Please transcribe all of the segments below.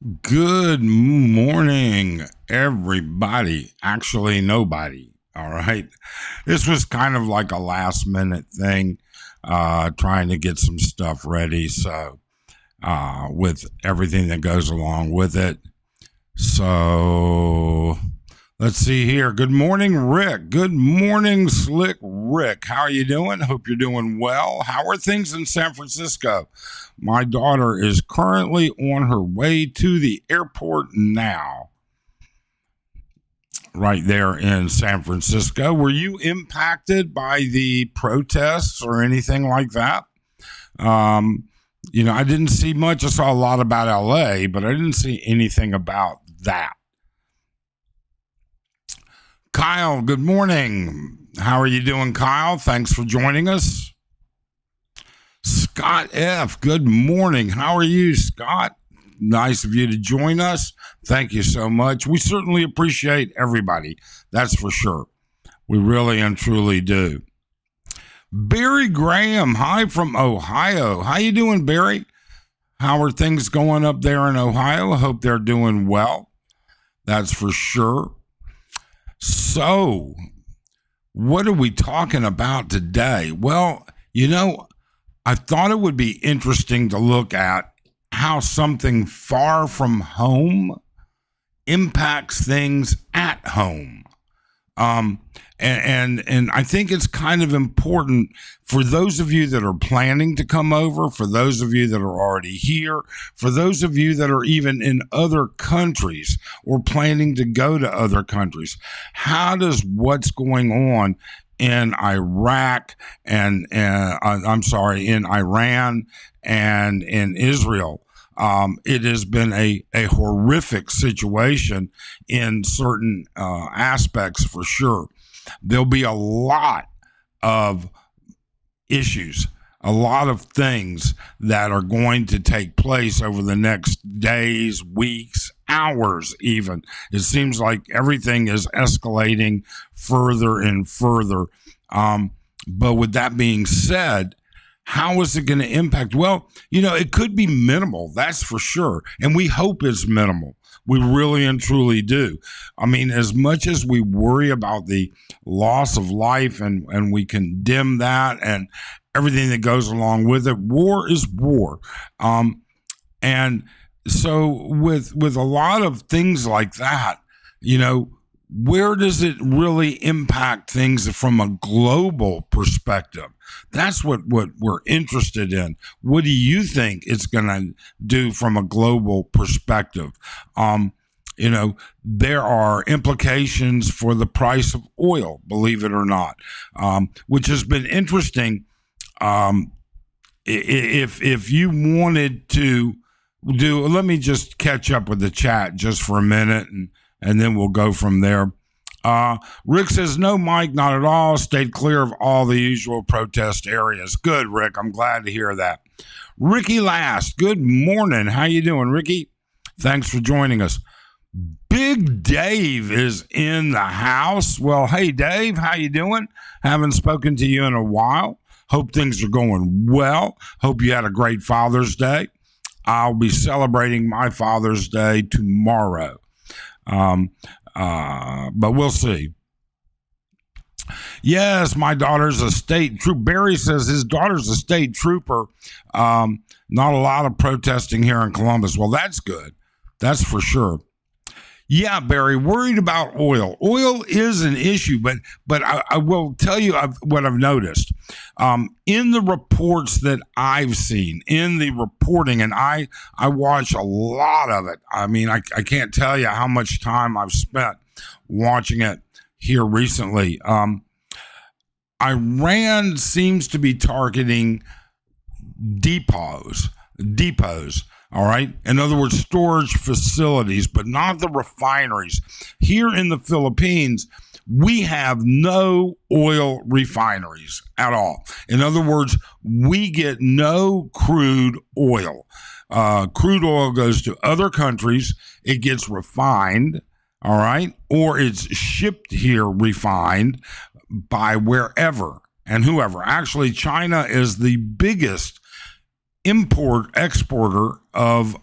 Good morning, everybody. Actually, nobody. All right. This was kind of like a last minute thing, trying to get some stuff ready. So, with everything that goes along with it. So, let's see here. Good morning, Rick. Good morning, Slick Rick. How are you doing? Hope you're doing well. How are things in San Francisco? My daughter is currently on her way to the airport now, right there in San Francisco. Were you impacted by the protests or anything like that? Um, I didn't see much. I saw a lot about LA, but I didn't see anything about that. Kyle, good morning. How are you doing, Kyle? Thanks for joining us. Scott F., good morning. How are you, Scott? Nice of you to join us. Thank you so much. We certainly appreciate everybody. That's for sure. We really and truly do. Barry Graham, hi from Ohio. How you doing, Barry? How are things going up there in Ohio? I hope they're doing well. That's for sure. So, what are we talking about today? Well, I thought it would be interesting to look at how something far from home impacts things at home. And I think it's kind of important for those of you that are planning to come over, for those of you that are already here, for those of you that are even in other countries or planning to go to other countries. How does what's going on in Iraq and in Iran and in Israel? It has been a horrific situation in certain aspects for sure. There'll be a lot of issues, a lot of things that are going to take place over the next days, weeks, hours, even. It seems like everything is escalating further and further. But with that being said, how is it going to impact? Well, it could be minimal, that's for sure. And we hope it's minimal. We really and truly do. I mean, as much as we worry about the loss of life and we condemn that and everything that goes along with it, war is war. And so with a lot of things like that, where does it really impact things from a global perspective? That's what we're interested in. What do you think it's going to do from a global perspective? There are implications for the price of oil, believe it or not, which has been interesting. If you wanted to let me just catch up with the chat just for a minute and then we'll go from there. Rick says, no, Mike, not at all. Stayed clear of all the usual protest areas. Good, Rick. I'm glad to hear that. Ricky Last, good morning. How you doing, Ricky? Thanks for joining us. Big Dave is in the house. Well, hey, Dave, how you doing? Haven't spoken to you in a while. Hope things are going well. Hope you had a great Father's Day. I'll be celebrating my Father's Day tomorrow. But we'll see. Yes, my daughter's a state trooper. Barry says his daughter's a state trooper. Not a lot of protesting here in Columbus. Well, that's good. That's for sure. Yeah, Barry, worried about oil. Oil is an issue, but I will tell you what I've noticed. In the reports that I've seen, in the reporting, and I watch a lot of it. I mean, I can't tell you how much time I've spent watching it here recently. Iran seems to be targeting depots. All right. In other words, storage facilities, but not the refineries. Here in the Philippines, we have no oil refineries at all. In other words, we get no crude oil. Crude oil goes to other countries. It gets refined. All right. Or it's shipped here refined by wherever and whoever. Actually, China is the biggest exporter of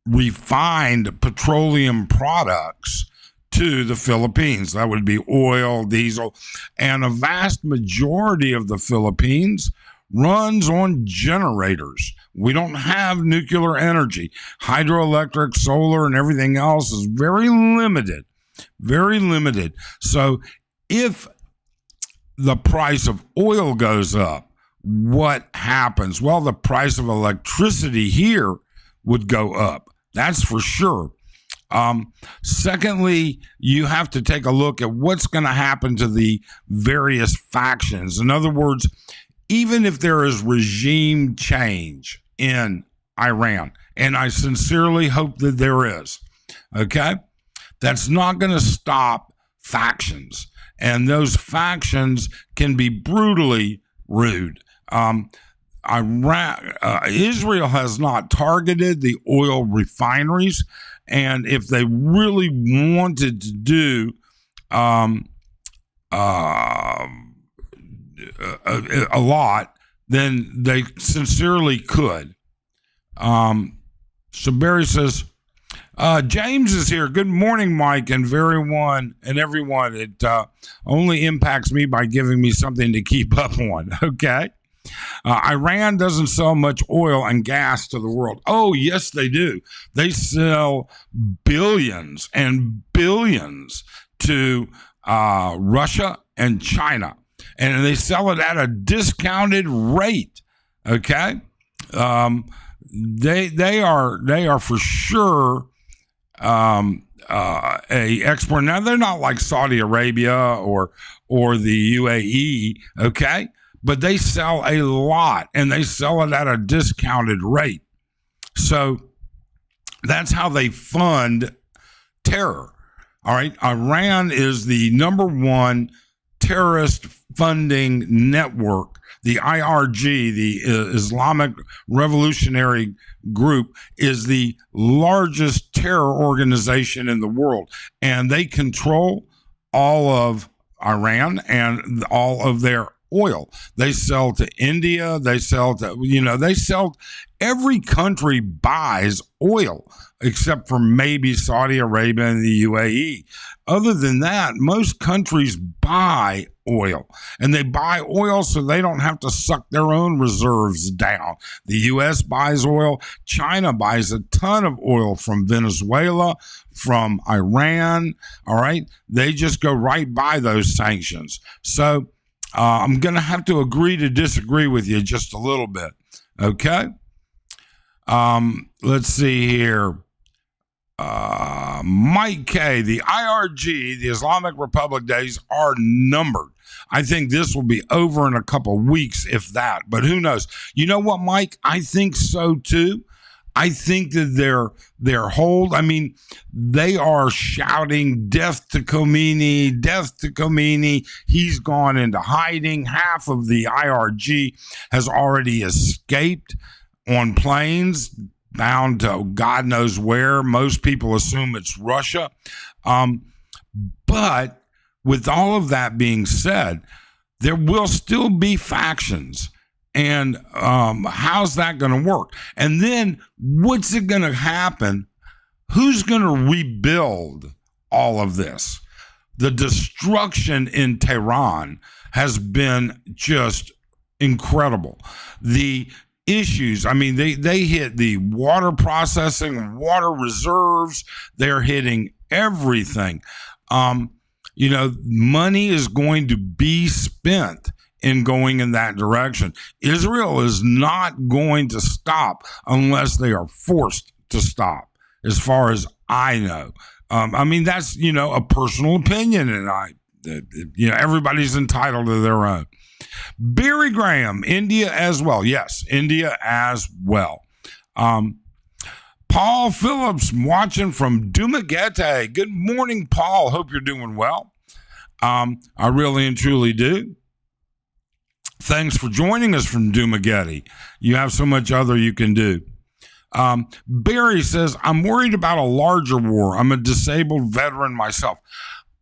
refined petroleum products to the Philippines. That would be oil, diesel, and a vast majority of the Philippines runs on generators. We don't have nuclear energy. Hydroelectric, solar, and everything else is very limited. Very limited. So if the price of oil goes up, what happens? Well, the price of electricity here would go up. That's for sure. Secondly, you have to take a look at what's going to happen to the various factions. In other words, even if there is regime change in Iran, and I sincerely hope that there is, okay, that's not going to stop factions. And those factions can be brutally rude. Israel has not targeted the oil refineries, and if they really wanted to do a lot, then they sincerely could. So Barry says, James is here. Good morning, Mike, and everyone. It only impacts me by giving me something to keep up on. Okay. Iran doesn't sell much oil and gas to the world. Oh, yes, they do. They sell billions and billions to Russia and China, and they sell it at a discounted rate. Okay. They are for sure a export. Now they're not like Saudi Arabia or the UAE, okay, but they sell a lot and they sell it at a discounted rate. So that's how they fund terror. All right, Iran is the number one terrorist funding network. The IRG, the Islamic Revolutionary Group, is the largest terror organization in the world, and they control all of Iran and all of their oil. They sell to India. They sell to, every country buys oil except for maybe Saudi Arabia and the UAE. Other than that, most countries buy oil, and they buy oil so they don't have to suck their own reserves down. The U.S. buys oil. China buys a ton of oil from Venezuela, from Iran. All right. They just go right by those sanctions. So I'm going to have to agree to disagree with you just a little bit. Okay. Let's see here. Mike K, the IRG, the Islamic Republic days are numbered. I think this will be over in a couple of weeks, if that, but who knows? You know what, Mike? I think so too. I think that their hold, they are shouting death to Khomeini, death to Khomeini. He's gone into hiding. Half of the IRG has already escaped on planes bound to God knows where. Most people assume it's Russia. But with all of that being said, there will still be factions. And how's that going to work? And then what's it going to happen? Who's going to rebuild all of this? The destruction in Tehran has been just incredible. The issues, they hit the water processing, water reserves. They're hitting everything. Money is going to be spent in going in that direction. Israel is not going to stop unless they are forced to stop, as far as I know. That's, a personal opinion, and everybody's entitled to their own. Barry Graham, India as well. Yes, India as well. Paul Phillips watching from Dumaguete. Good morning, Paul. Hope you're doing well. I really and truly do. Thanks for joining us from Dumaguete. You have so much other you can do. Barry says, I'm worried about a larger war. I'm a disabled veteran myself.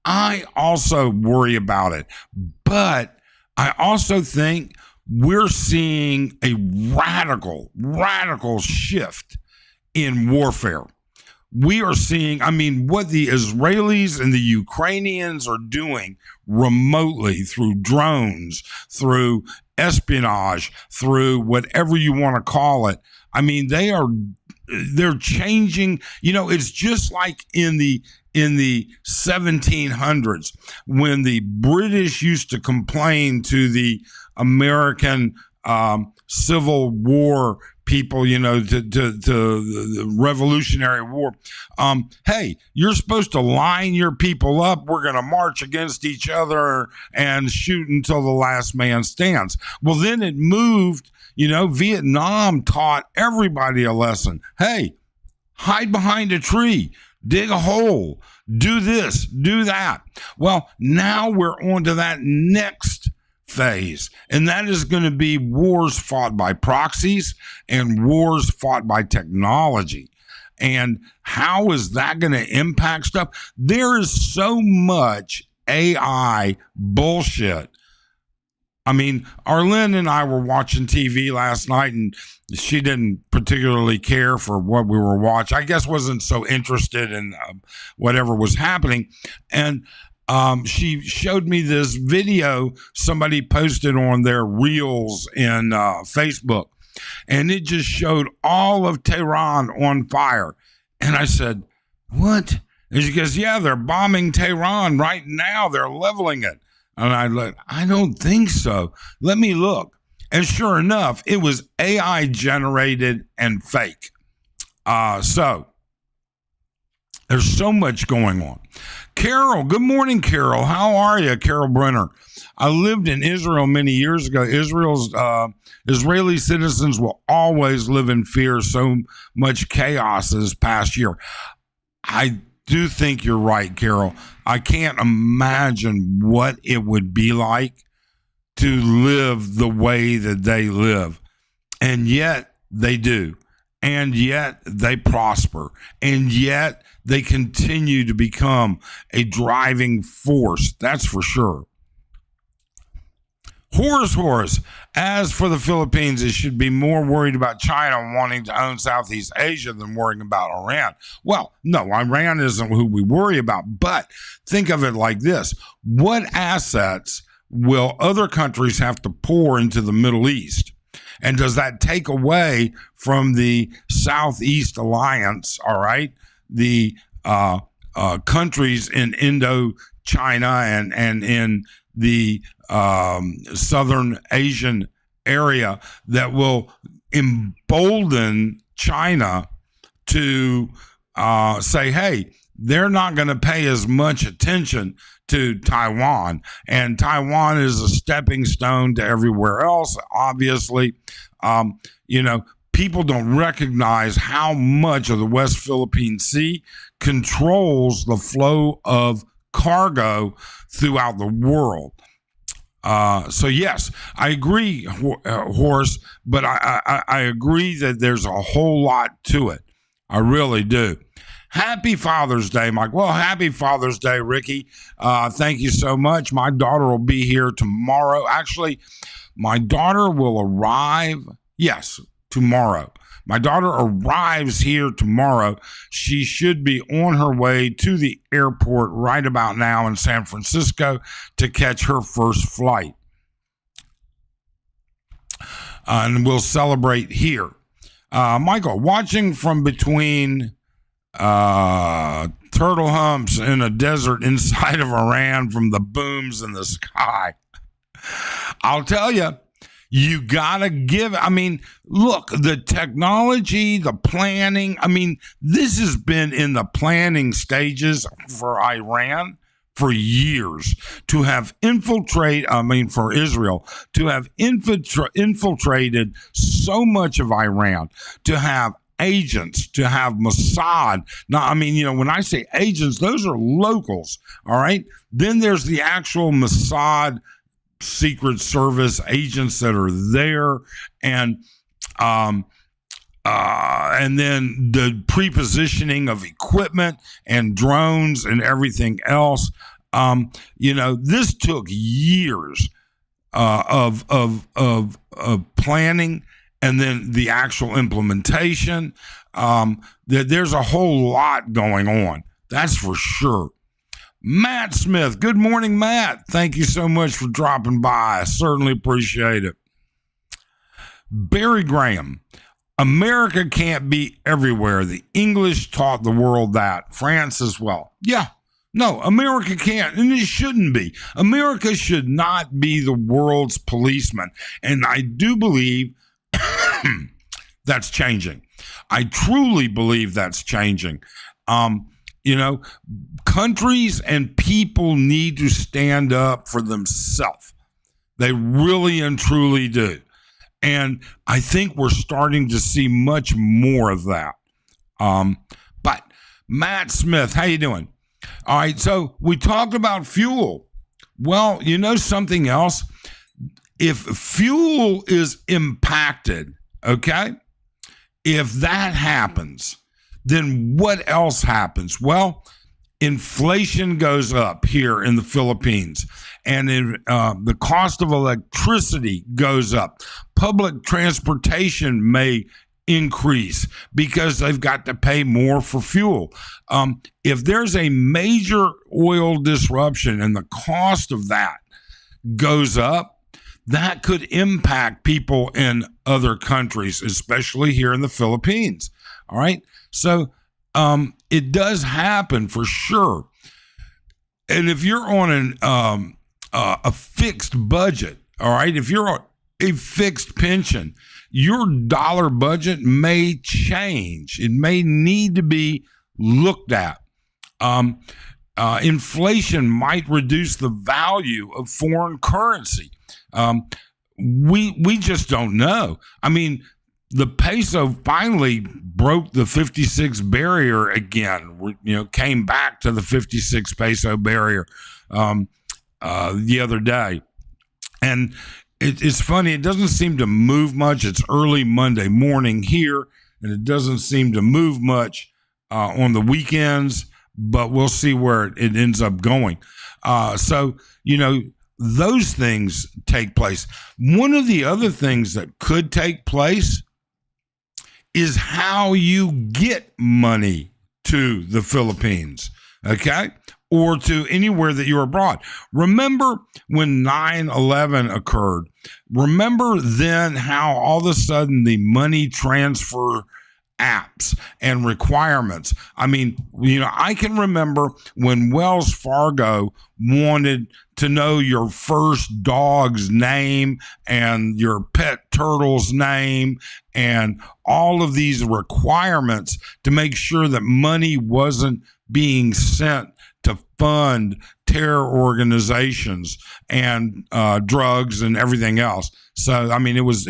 I also worry about it, but I also think we're seeing a radical shift in warfare. We are seeing, I mean, what the Israelis and the Ukrainians are doing remotely through drones, through espionage, through whatever you want to call it. I mean, they're changing, it's just like in the 1700s when the British used to complain to the American Civil War people, to the Revolutionary War. Hey, you're supposed to line your people up. We're going to march against each other and shoot until the last man stands. Well, then it moved. Vietnam taught everybody a lesson. Hey, hide behind a tree, dig a hole, do this, do that. Well, now we're on to that next phase, and that is going to be wars fought by proxies and wars fought by technology. And how is that going to impact stuff? There is so much AI bullshit. I mean, Arlene and I were watching TV last night, and she didn't particularly care for what we were watching. I guess wasn't so interested in whatever was happening. And she showed me this video somebody posted on their reels in Facebook, and it just showed all of Tehran on fire. And I said, what? And she goes, yeah, they're bombing Tehran right now. They're leveling it. And I don't think so. Let me look. And sure enough, it was AI generated and fake. So there's so much going on. Carol, good morning, Carol. How are you, Carol Brenner? I lived in Israel many years ago. Israeli citizens will always live in fear. So much chaos this past year. I do think you're right, Carol. I can't imagine what it would be like to live the way that they live. And yet they do. And yet they prosper. And yet they continue to become a driving force. That's for sure. Horace. As for the Philippines, it should be more worried about China wanting to own Southeast Asia than worrying about Iran. Well, no, Iran isn't who we worry about. But think of it like this. What assets will other countries have to pour into the Middle East? And does that take away from the Southeast Alliance, all right, the countries in Indochina and in the Southern Asian area that will embolden China to say, hey, they're not going to pay as much attention to Taiwan. And Taiwan is a stepping stone to everywhere else. Obviously, people don't recognize how much of the West Philippine Sea controls the flow of cargo throughout the world. So yes, I agree, Horace, but I agree that there's a whole lot to it. I really do. Happy Father's Day, Mike. Well, happy Father's Day, Ricky. Thank you so much. My daughter will be here tomorrow. Actually, my daughter will arrive, yes, tomorrow. My daughter arrives here tomorrow. She should be on her way to the airport right about now in San Francisco to catch her first flight. And we'll celebrate here. Michael, watching from between turtle humps in a desert inside of Iran from the booms in the sky. I'll tell you, you gotta give. I mean, look, the technology, the planning. I mean, this has been in the planning stages for Iran for years to have for Israel to have infiltrated so much of Iran, to have agents, to have Mossad. Now, I mean, when I say agents, those are locals, all right? Then there's the actual Mossad Secret Service agents that are there, and then the pre-positioning of equipment and drones and everything else. This took years of planning and then the actual implementation. There's a whole lot going on. That's for sure. Matt Smith. Good morning, Matt. Thank you so much for dropping by. I certainly appreciate it. Barry Graham. America can't be everywhere. The English taught the world that. France as well. Yeah. No, America can't, and it shouldn't be. America should not be the world's policeman. And I do believe that's changing. I truly believe that's changing. Countries and people need to stand up for themselves. They really and truly do. And I think we're starting to see much more of that. But Matt Smith, how you doing? All right, so we talked about fuel. Well, you know something else? If fuel is impacted, okay, if that happens, then what else happens? Well, inflation goes up here in the Philippines, and the cost of electricity goes up. Public transportation may increase because they've got to pay more for fuel. If there's a major oil disruption and the cost of that goes up, that could impact people in other countries, especially here in the Philippines. All right. So it does happen for sure. And if you're on a fixed budget, all right, if you're on a fixed pension, your dollar budget may change. It may need to be looked at. Inflation might reduce the value of foreign currency. We just don't know. I mean, the peso finally broke the 56 barrier again. Came back to the 56 peso barrier the other day, and it's funny. It doesn't seem to move much. It's early Monday morning here, and it doesn't seem to move much on the weekends. But we'll see where it ends up going. So those things take place. One of the other things that could take place is how you get money to the Philippines, okay, or to anywhere that you're abroad. Remember when 9/11 occurred? Remember then how all of a sudden the money transfer apps and requirements. I mean, I can remember when Wells Fargo wanted to know your first dog's name and your pet turtle's name and all of these requirements to make sure that money wasn't being sent to fund terror organizations and drugs and everything else. So, I mean, it was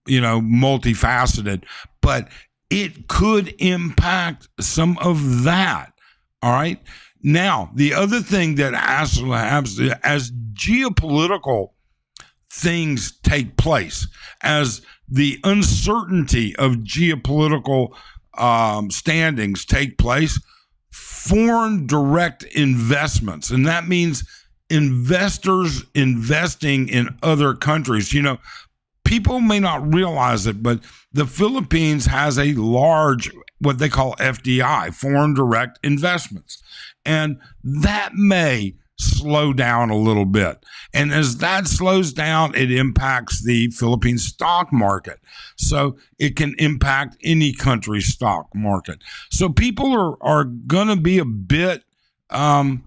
multifaceted, but it could impact some of that. All right. Now, the other thing that as geopolitical things take place, as the uncertainty of geopolitical standings take place, foreign direct investments, and that means investors investing in other countries. People may not realize it, but the Philippines has a large, what they call FDI, foreign direct investments. And that may slow down a little bit. And as that slows down, it impacts the Philippine stock market. So it can impact any country's stock market. So people are going to be a bit, what's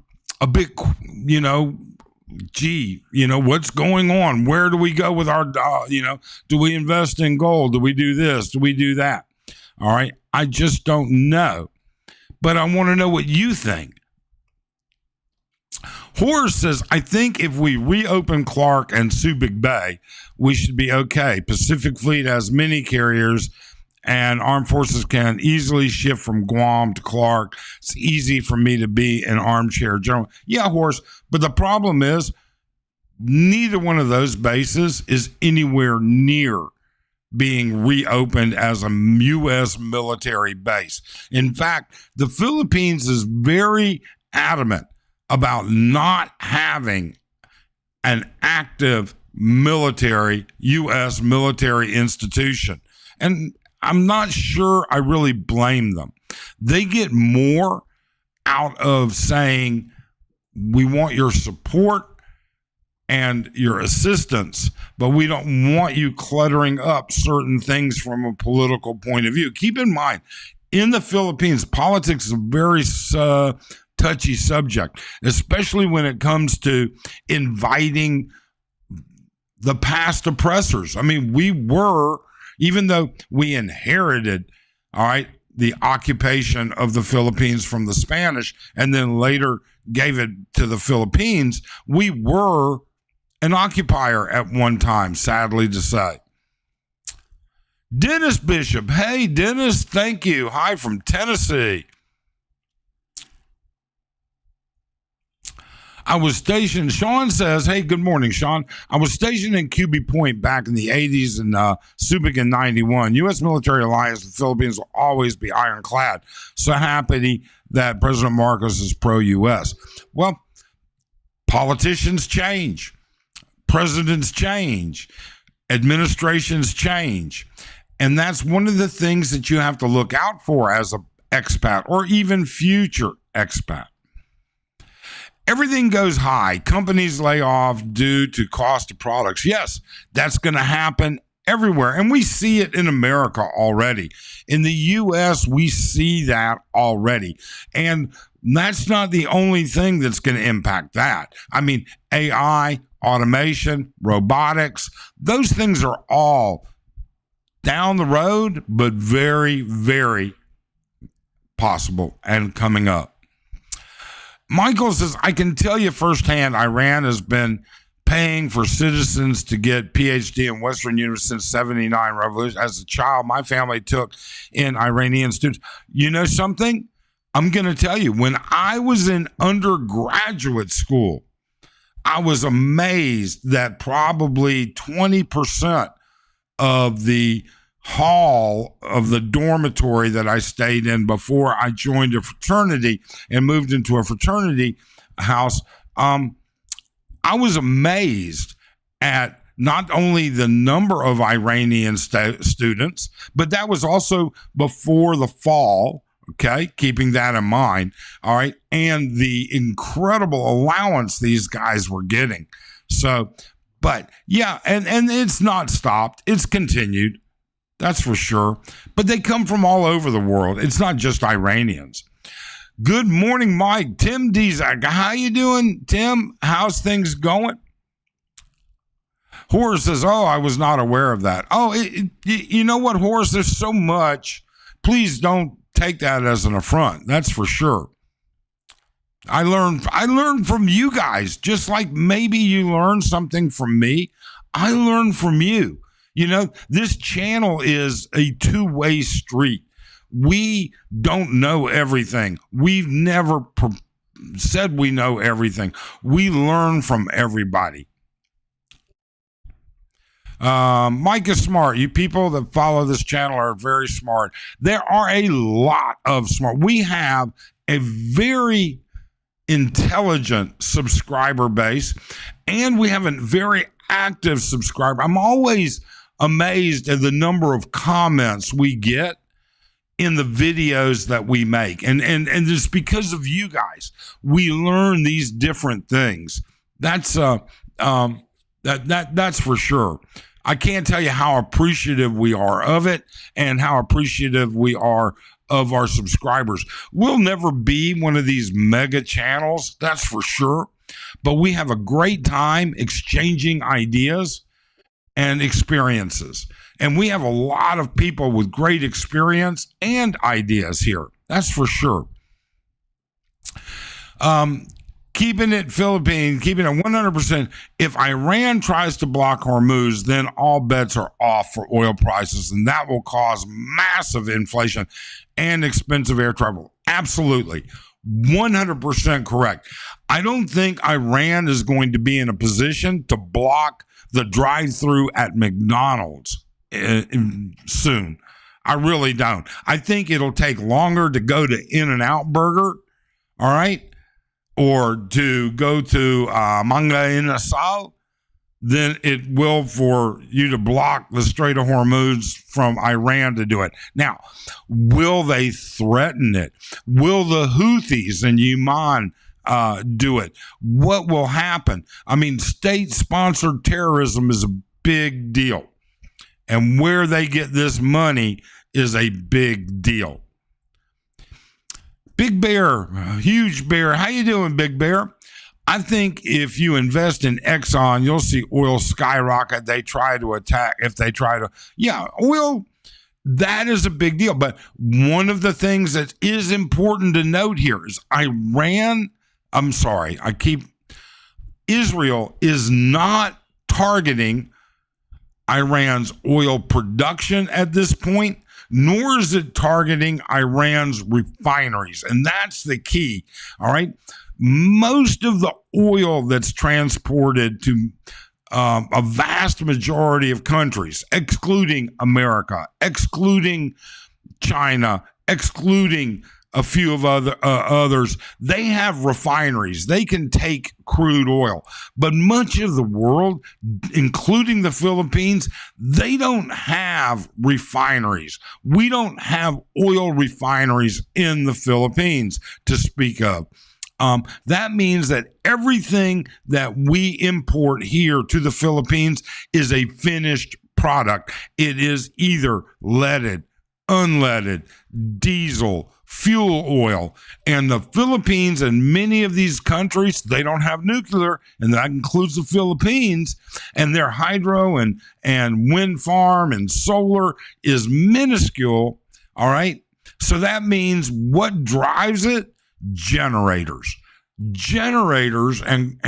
going on? Where do we go with our, do we invest in gold? Do we do this? Do we do that? All right. I just don't know. But I want to know what you think. Horace says, I think if we reopen Clark and Subic Bay, we should be okay. Pacific Fleet has many carriers and armed forces can easily shift from Guam to Clark. It's easy for me to be an armchair general. Yeah, Horace, but the problem is neither one of those bases is anywhere near being reopened as a U.S. military base. In fact, the Philippines is very adamant about not having an active U.S. military institution. And I'm not sure I really blame them. They get more out of saying, we want your support and your assistance, but we don't want you cluttering up certain things from a political point of view. Keep in mind, in the Philippines, politics is a very touchy subject, especially when it comes to inviting the past oppressors. I mean, even though we inherited, all right, the occupation of the Philippines from the Spanish and then later gave it to the Philippines, we were an occupier at one time, sadly to say. Dennis Bishop. Hey, Dennis, thank you. Hi from Tennessee. I was stationed, Sean says, hey, good morning, Sean. I was stationed in QB Point back in the 80s and Subic in 91. U.S. military alliance with the Philippines will always be ironclad. So happy that President Marcos is pro-U.S. Well, politicians change. Presidents change. Administrations change. And that's one of the things that you have to look out for as an expat or even future expat. Everything goes high. Companies lay off due to cost of products. Yes, that's going to happen everywhere. And we see it in America already. In the U.S., we see that already. And that's not the only thing that's going to impact that. I mean, AI, automation, robotics, those things are all down the road, but very, very possible and coming up. Michael says, I can tell you firsthand, Iran has been paying for citizens to get PhD in Western universities since 79 revolution. As a child, my family took in Iranian students. You know something? I'm going to tell you, when I was in undergraduate school, I was amazed that probably 20% of the hall of the dormitory that I stayed in before I joined a fraternity and moved into a fraternity house, I was amazed at not only the number of Iranian students, but that was also before the fall. Okay, keeping that in mind, all right, and the incredible allowance these guys were getting. So, but yeah, and it's not stopped; it's continued. That's for sure. But they come from all over the world. It's not just Iranians. Good morning, Mike. Tim Dizak, how you doing, Tim? How's things going? Horace says, "Oh, I was not aware of that." Oh, you know what, Horace? There's so much. Please don't take that as an affront. That's for sure. I learned from you guys, just like maybe you learned something from me. I learned from you. You know, this channel is a two-way street. We don't know everything. We've never said we know everything. We learn from everybody. Mike is smart. You people that follow this channel are very smart. There are a lot of smart. We have a very intelligent subscriber base, and we have a very active subscriber. I'm always amazed at the number of comments we get in the videos that we make. And it's because of you guys. We learn these different things. That's that's for sure. I can't tell you how appreciative we are of it and how appreciative we are of our subscribers. We'll never be one of these mega channels, that's for sure. But we have a great time exchanging ideas and experiences. And we have a lot of people with great experience and ideas here. That's for sure. Keeping it Philippine, keeping it 100%. If Iran tries to block Hormuz, then all bets are off for oil prices, and that will cause massive inflation and expensive air travel. Absolutely. 100% correct. I don't think Iran is going to be in a position to block the drive-through at McDonald's soon. I really don't. I think it'll take longer to go to In-N-Out Burger, all right, or to go to Manga Inasal than it will for you to block the Strait of Hormuz from Iran to do it. Now, will they threaten it? Will the Houthis in Yemen do it? What will happen? I mean, state-sponsored terrorism is a big deal. And where they get this money is a big deal. Big Bear, huge bear. How you doing, Big Bear? I think if you invest in Exxon, you'll see oil skyrocket. Oil, that is a big deal. But one of the things that is important to note here is Israel is not targeting Iran's oil production at this point, nor is it targeting Iran's refineries. And that's the key, all right? Most of the oil that's transported to a vast majority of countries, excluding America, excluding China, excluding a few of others, they have refineries. They can take crude oil. But much of the world, including the Philippines, they don't have refineries. We don't have oil refineries in the Philippines to speak of. That means that everything that we import here to the Philippines is a finished product. It is either leaded, unleaded, diesel, fuel oil. And the Philippines and many of these countries, they don't have nuclear, and that includes the Philippines, and their hydro and wind farm and solar is minuscule, all right? So that means what drives it? Generators and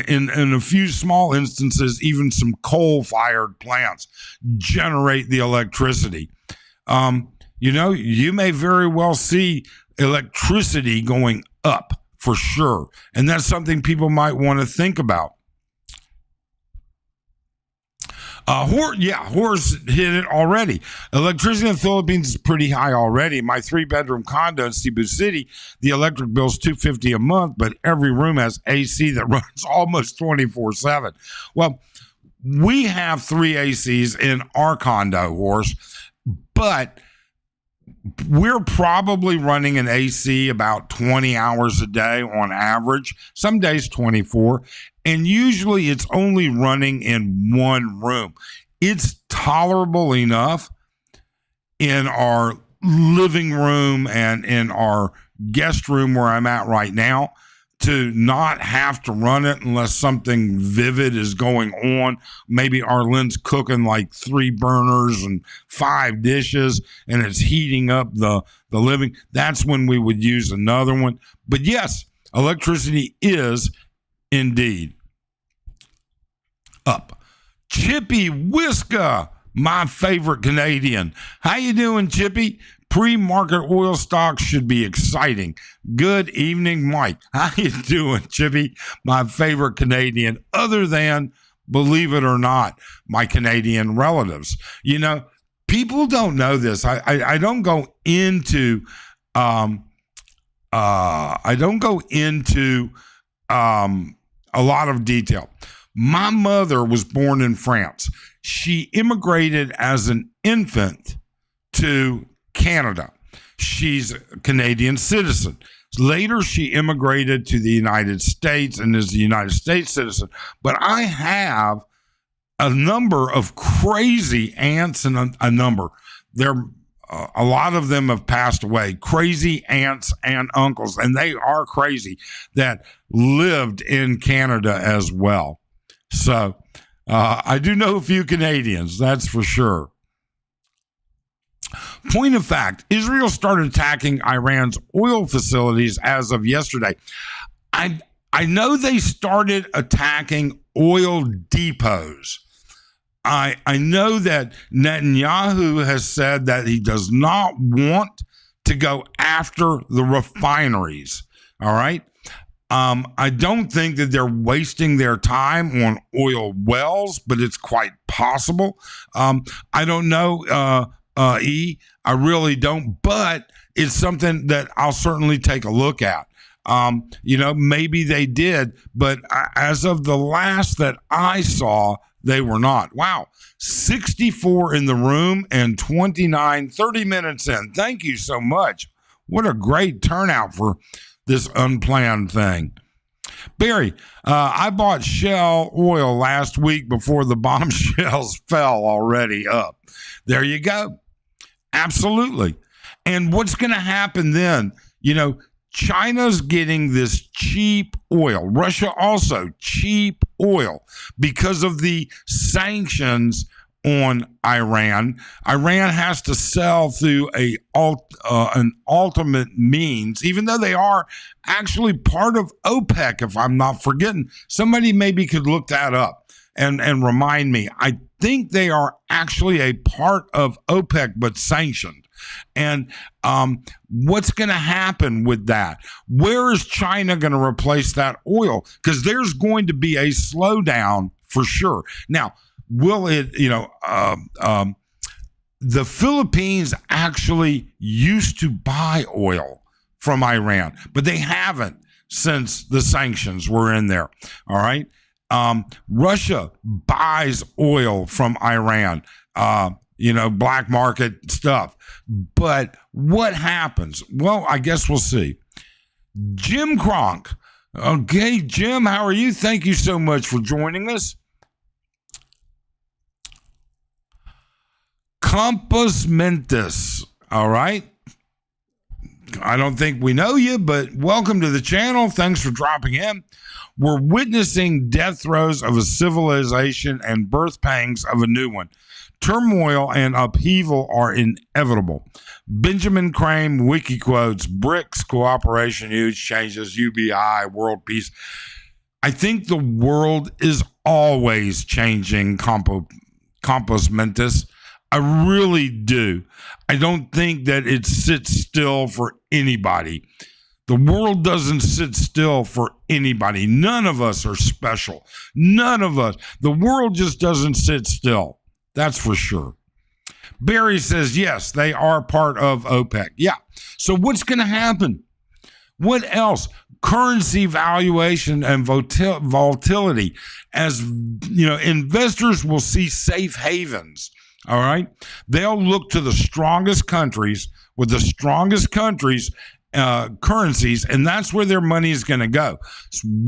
in a few small instances, even some coal-fired plants generate the electricity. You may very well see electricity going up for sure. And that's something people might want to think about. Horse hit it already. Electricity in the Philippines is pretty high already. My 3-bedroom condo in Cebu City, the electric bill is $250 a month, but every room has AC that runs almost 24/7. Well, we have 3 ACs in our condo, Horse, but we're probably running an AC about 20 hours a day on average, some days 24, and usually it's only running in one room. It's tolerable enough in our living room and in our guest room where I'm at right now to not have to run it unless something vivid is going on. Maybe Arlene's cooking like 3 burners and 5 dishes and it's heating up the living. That's when we would use another one. But yes, electricity is indeed up. Chippy Whiska, my favorite Canadian. How you doing, Chippy? Pre-market oil stocks should be exciting. Good evening, Mike. How you doing, Chippy? My favorite Canadian, other than, believe it or not, my Canadian relatives. You know, people don't know this. I don't go into a lot of detail. My mother was born in France. She immigrated as an infant to Canada. She's a Canadian citizen. Later, she immigrated to the United States and is a United States citizen. But I have a number of crazy aunts and a number. A lot of them have passed away. Crazy aunts and uncles, and they are crazy, that lived in Canada as well. So I do know a few Canadians, that's for sure. Point of fact, Israel started attacking Iran's oil facilities as of yesterday. I know they started attacking oil depots. I know that Netanyahu has said that he does not want to go after the refineries, all right? I don't think that they're wasting their time on oil wells, but it's quite possible. I don't know, I really don't, but it's something that I'll certainly take a look at. Maybe they did, but as of the last that I saw, they were not. Wow. 64 in the room and 29, 30 minutes in. Thank you so much. What a great turnout for this unplanned thing. Barry, I bought Shell oil last week before the bombshells fell already up. There you go. Absolutely. And what's going to happen then? China's getting this cheap oil. Russia also cheap oil because of the sanctions on Iran. Iran has to sell through an ultimate means, even though they are actually part of OPEC, if I'm not forgetting. Somebody maybe could look that up and remind me. I think they are actually a part of OPEC, but sanctioned. And what's going to happen with that? Where is China going to replace that oil? Because there's going to be a slowdown for sure. Now, will it, the Philippines actually used to buy oil from Iran, but they haven't since the sanctions were in there. All right. Russia buys oil from Iran. Black market stuff. But what happens? Well, I guess we'll see. Jim Kronk. Okay, Jim, how are you? Thank you so much for joining us. Compos Mentis. All right. I don't think we know you, but welcome to the channel. Thanks for dropping in. We're witnessing death throes of a civilization and birth pangs of a new one. Turmoil and upheaval are inevitable. Benjamin Crane, wiki quotes, BRICS, cooperation, huge changes, UBI, world peace. I think the world is always changing, Compos Mentis. I really do. I don't think that it sits still for anybody. The world doesn't sit still for anybody. None of us are special. None of us. The world just doesn't sit still. That's for sure. Barry says, yes, they are part of OPEC. Yeah. So what's going to happen? What else? Currency valuation and volatility. As investors will see safe havens. All right. They'll look to the strongest countries with the strongest currencies, and that's where their money is going to go.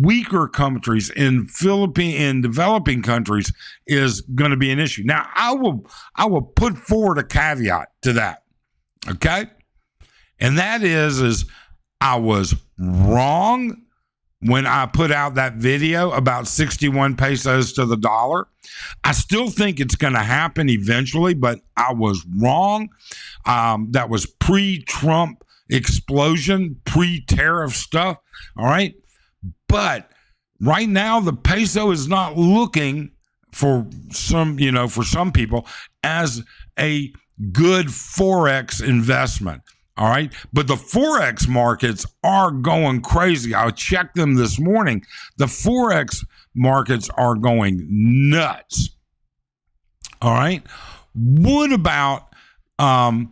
Weaker countries in developing countries is going to be an issue. Now, I will put forward a caveat to that. Okay, and that is I was wrong when I put out that video about 61 pesos to the dollar. I still think it's going to happen eventually, but I was wrong. That was pre-Trump explosion, pre-tariff stuff. All right. But right now, the peso is not looking for some people as a good Forex investment. All right. But the Forex markets are going crazy. I checked them this morning. The Forex markets are going nuts. All right. What about, one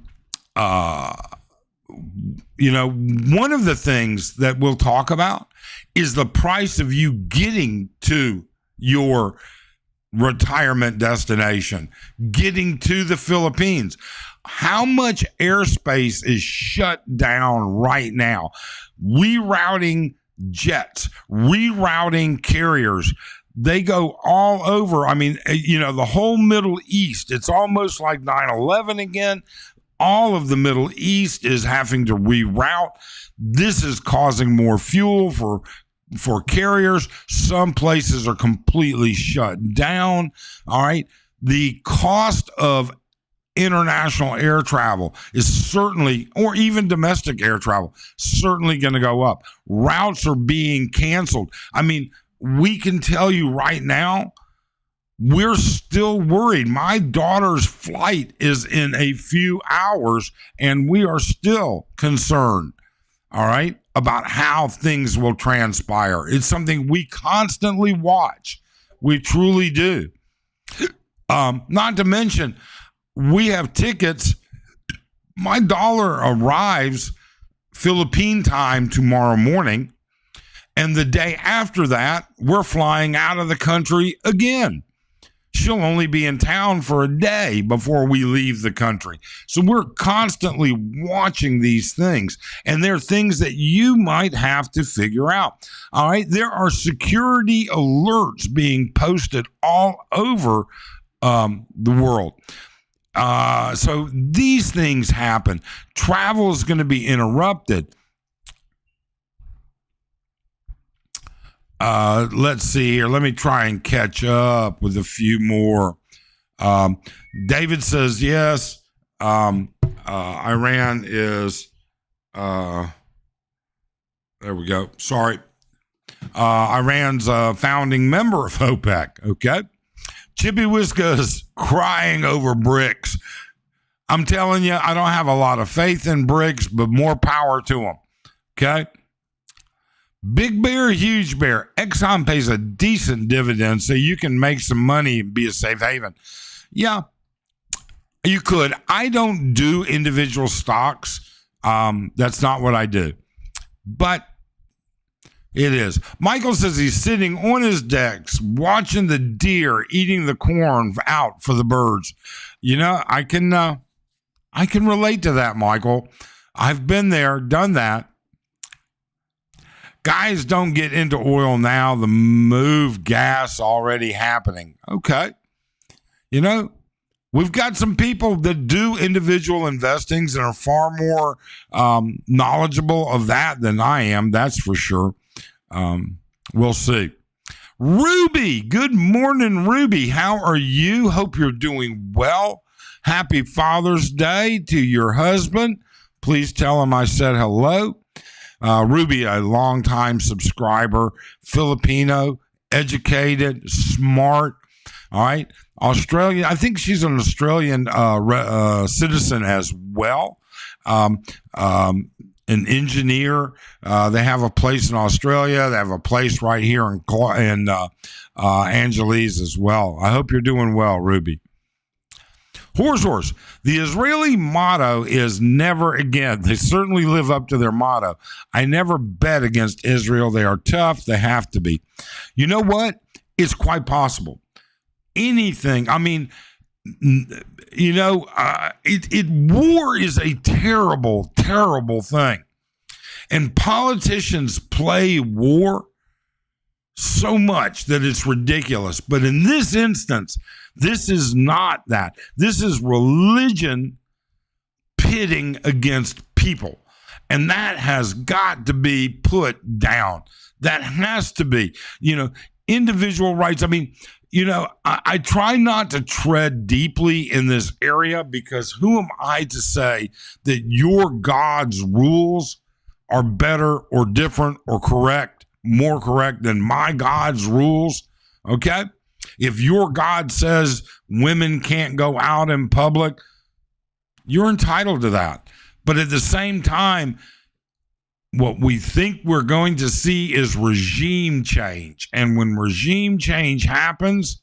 of the things that we'll talk about is the price of you getting to your retirement destination, getting to the Philippines. How much airspace is shut down right now? Rerouting jets, rerouting carriers. They go all over. I mean, the whole Middle East, it's almost like 9/11 again. All of the Middle East is having to reroute. This is causing more fuel for carriers. Some places are completely shut down. All right. The cost of international air travel is certainly, or even domestic air travel, certainly going to go up. Routes are being canceled. I mean, we can tell you right now, we're still worried. My daughter's flight is in a few hours, and we are still concerned, all right, about how things will transpire. It's something we constantly watch. We truly do. Not to mention, we have tickets. My daughter arrives Philippine time tomorrow morning, And the day after that, we're flying out of the country again. She'll only be in town for a day before we leave the country. So we're constantly watching these things. And they're things that you might have to figure out. All right. There are security alerts being posted all over the world. So these things happen. Travel is going to be interrupted. Let's see here. Let me try and catch up with a few more. David says, yes, Iran is, there we go. Sorry. Iran's a founding member of OPEC. Okay. Chippy Whiska's crying over BRICS. I'm telling you, I don't have a lot of faith in BRICS, but more power to them. Okay. Big bear, huge bear. Exxon pays a decent dividend so you can make some money and be a safe haven. Yeah, you could. I don't do individual stocks. That's not what I do. But it is. Michael says he's sitting on his decks watching the deer eating the corn out for the birds. You know, I can relate to that, Michael. I've been there, done that. Guys, don't get into oil now. The move gas already happening. Okay. You know, we've got some people that do individual investings and are far more knowledgeable of that than I am. That's for sure. We'll see. Ruby, good morning, Ruby. How are you? Hope you're doing well. Happy Father's Day to your husband. Please tell him I said hello. Ruby, a longtime subscriber, Filipino, educated, smart. All right. Australian. I think she's an Australian citizen as well. An engineer. They have a place in Australia. They have a place right here in Angeles as well. I hope you're doing well, Ruby. Horse. The Israeli motto is never again. They certainly live up to their motto. I never bet against Israel. They are tough. They have to be. You know what? It's quite possible. Anything. I mean, you know, war is a terrible, terrible thing. And politicians play war so much that it's ridiculous. But in this instance, this is not that. This is religion pitting against people. And that has got to be put down. That has to be, you know, individual rights. I mean, you know, I try not to tread deeply in this area because who am I to say that your God's rules are better or different or correct, more correct than my God's rules? Okay? If your God says women can't go out in public, you're entitled to that. But at the same time, what we think we're going to see is regime change. And when regime change happens,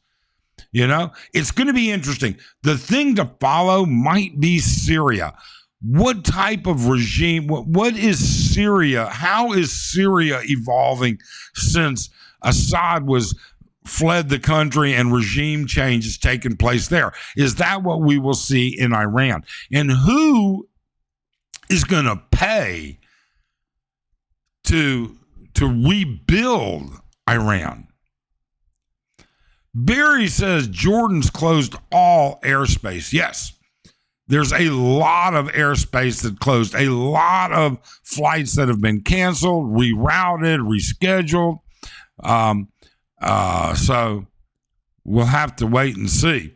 you know, it's going to be interesting. The thing to follow might be Syria. What type of regime, what is Syria? How is Syria evolving since Assad fled the country and regime change has taken place there? Is that what we will see in Iran? And who is going to pay to rebuild Iran? Barry says Jordan's closed all airspace. Yes, there's a lot of airspace that closed, a lot of flights that have been canceled, rerouted, rescheduled. So we'll have to wait and see.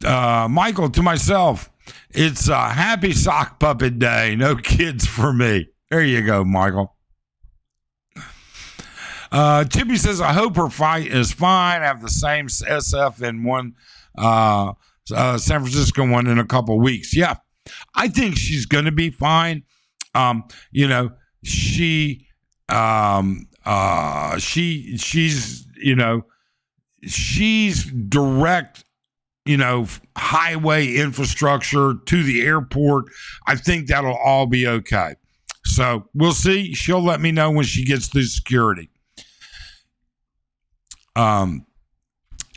Michael, to myself, it's a happy sock puppet day. No kids for me. There you go, Michael. Chippy says, I hope her fight is fine. I have the same SF in one San Francisco one in a couple weeks. Yeah, I think she's going to be fine. You know, she's direct, you know, highway infrastructure to the airport. I think that'll all be okay. So we'll see. She'll let me know when she gets through security.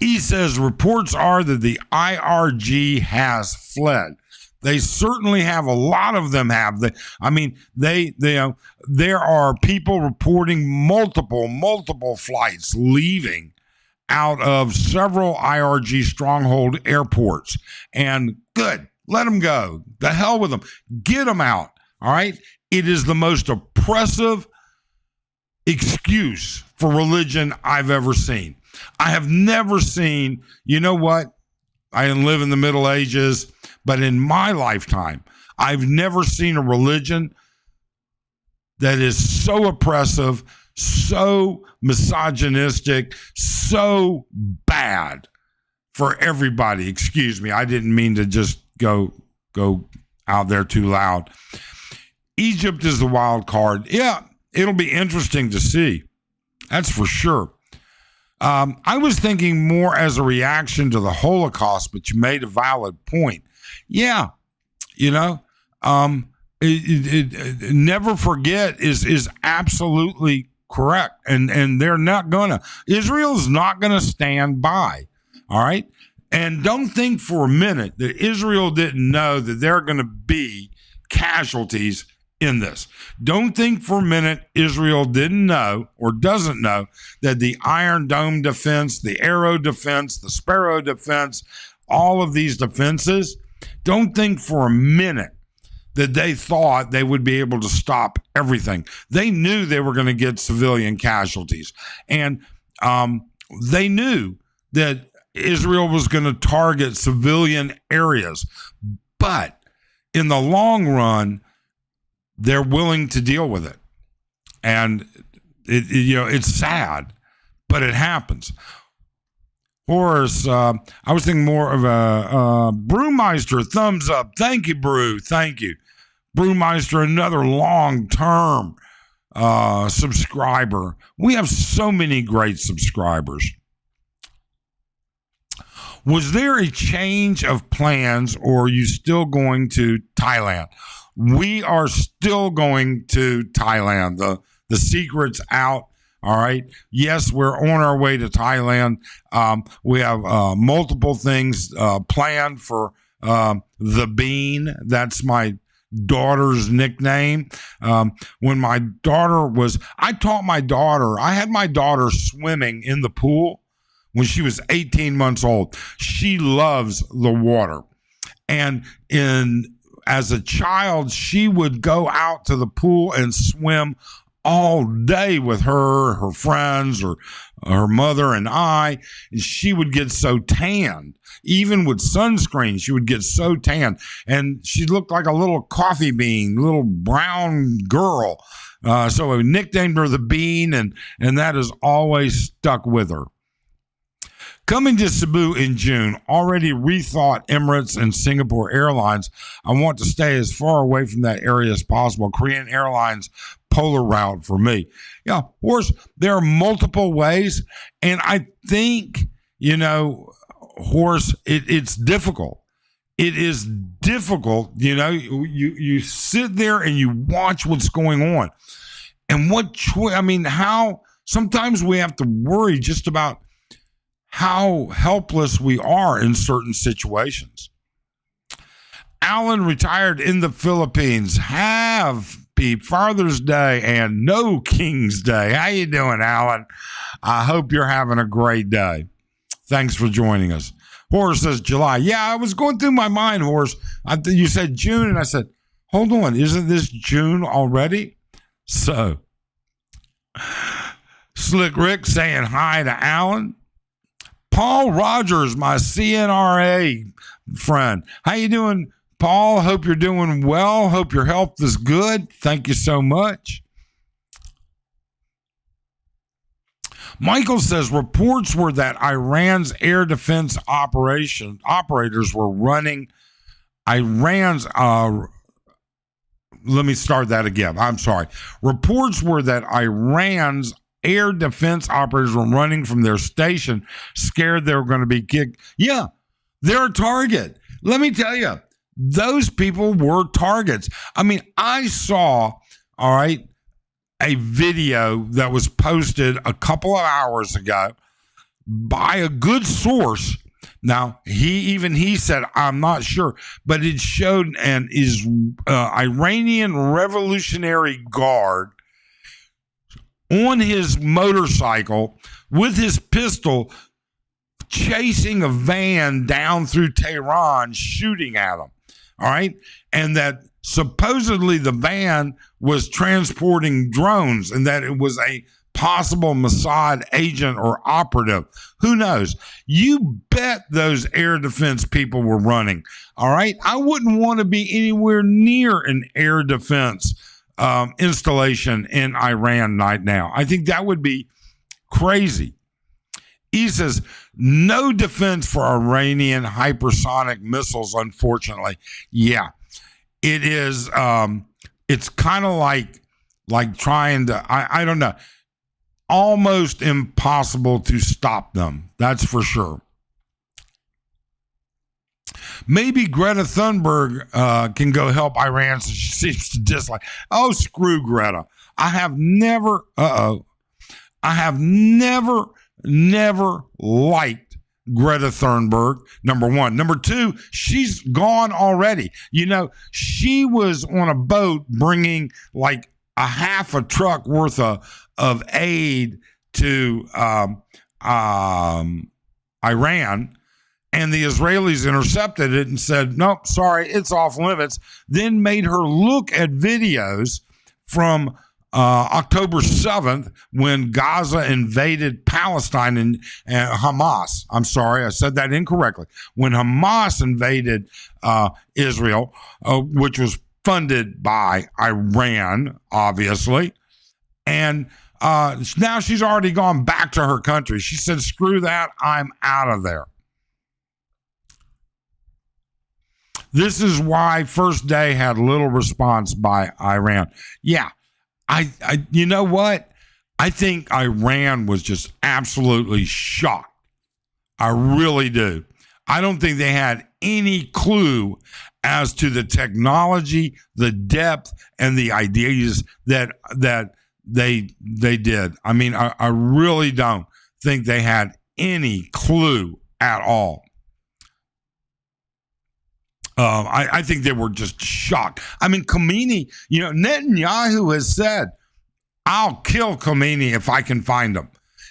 He says reports are that the IRG has fled. They certainly have. A lot of them have. There are people reporting multiple flights leaving out of several IRG stronghold airports. And good, let them go. The hell with them. Get them out. All right. It is the most oppressive excuse for religion I've ever seen. I have never seen, you know what? I didn't live in the Middle Ages, but in my lifetime, I've never seen a religion that is so oppressive, so misogynistic, so bad for everybody. Excuse me, I didn't mean to just go out there too loud. Egypt is the wild card. Yeah, it'll be interesting to see. That's for sure. I was thinking more as a reaction to the Holocaust, but you made a valid point. Yeah, never forget is absolutely correct, and they're not gonna. Israel's not gonna stand by. All right, and don't think for a minute that Israel didn't know that there are going to be casualties in this. Don't think for a minute Israel didn't know or doesn't know that the Iron Dome defense, the Arrow defense, the Sparrow defense, all of these defenses, don't think for a minute that they thought they would be able to stop everything. They knew they were going to get civilian casualties. And they knew that Israel was going to target civilian areas. But in the long run, they're willing to deal with it. And it's sad, but it happens. Horace, I was thinking more of a Brewmeister, thumbs up. Thank you, Brew. Thank you. Brewmeister, another long-term subscriber. We have so many great subscribers. Was there a change of plans, or are you still going to Thailand? We are still going to Thailand. The secret's out. All right. Yes, we're on our way to Thailand. We have multiple things planned for the Bean. That's my daughter's nickname. When my daughter I had my daughter swimming in the pool when she was 18 months old. She loves the water. And as a child, she would go out to the pool and swim all day with her friends, or her mother and I. And she would get so tanned. Even with sunscreen, she would get so tan. And she looked like a little coffee bean, little brown girl. So we nicknamed her the Bean, and that has always stuck with her. Coming to Cebu in June, already rethought Emirates and Singapore Airlines. I want to stay as far away from that area as possible. Korean Airlines polar route for me. Yeah, of course, there are multiple ways. And I think, Horace, it's difficult. It is difficult. You sit there and you watch what's going on. And how sometimes we have to worry just about how helpless we are in certain situations. Alan retired in the Philippines. Happy Father's Day and no King's Day. How you doing, Alan? I hope you're having a great day. Thanks for joining us. Horace says July. Yeah, I was going through my mind, Horace. You said June, and I said, hold on, isn't this June already? So, Slick Rick saying hi to Alan. Paul Rogers, my CNRA friend. How you doing, Paul? Hope you're doing well. Hope your health is good. Thank you so much. Michael says reports were that Iran's air defense operators were running Iran's let me start that again. I'm sorry. Reports were that Iran's air defense operators were running from their station, scared they were going to be kicked. Yeah, they're a target. Let me tell you, those people were targets. I mean, I saw all right, a video that was posted a couple of hours ago by a good source. Now, he said, I'm not sure, but it showed an Iranian Revolutionary Guard on his motorcycle with his pistol chasing a van down through Tehran, shooting at him. All right. And that supposedly the van was transporting drones and that it was a possible Mossad agent or operative. Who knows? You bet those air defense people were running. All right. I wouldn't want to be anywhere near an air defense installation in Iran right now. I think that would be crazy. He says, no defense for Iranian hypersonic missiles, unfortunately. Yeah, it is. It's kind of like trying to, I don't know, almost impossible to stop them. That's for sure. Maybe Greta Thunberg can go help Iran. So she seems to dislike. Oh, screw Greta. I have never liked Greta Thunberg, number one. Number two, she's gone already. You know, she was on a boat bringing like a half a truck worth of aid to Iran, and the Israelis intercepted it and said, nope, sorry, it's off limits. Then made her look at videos from October 7th, when Gaza invaded Palestine and Hamas. I'm sorry, I said that incorrectly. When Hamas invaded Israel, which was funded by Iran, obviously. And now she's already gone back to her country. She said, screw that, I'm out of there. This is why First Day had little response by Iran. Yeah. I you know what? I think Iran was just absolutely shocked. I really do. I don't think they had any clue as to the technology, the depth, and the ideas that they did. I mean, I really don't think they had any clue at all. I think they were just shocked. I mean, Khomeini, you know, Netanyahu has said, I'll kill Khomeini if I can find him.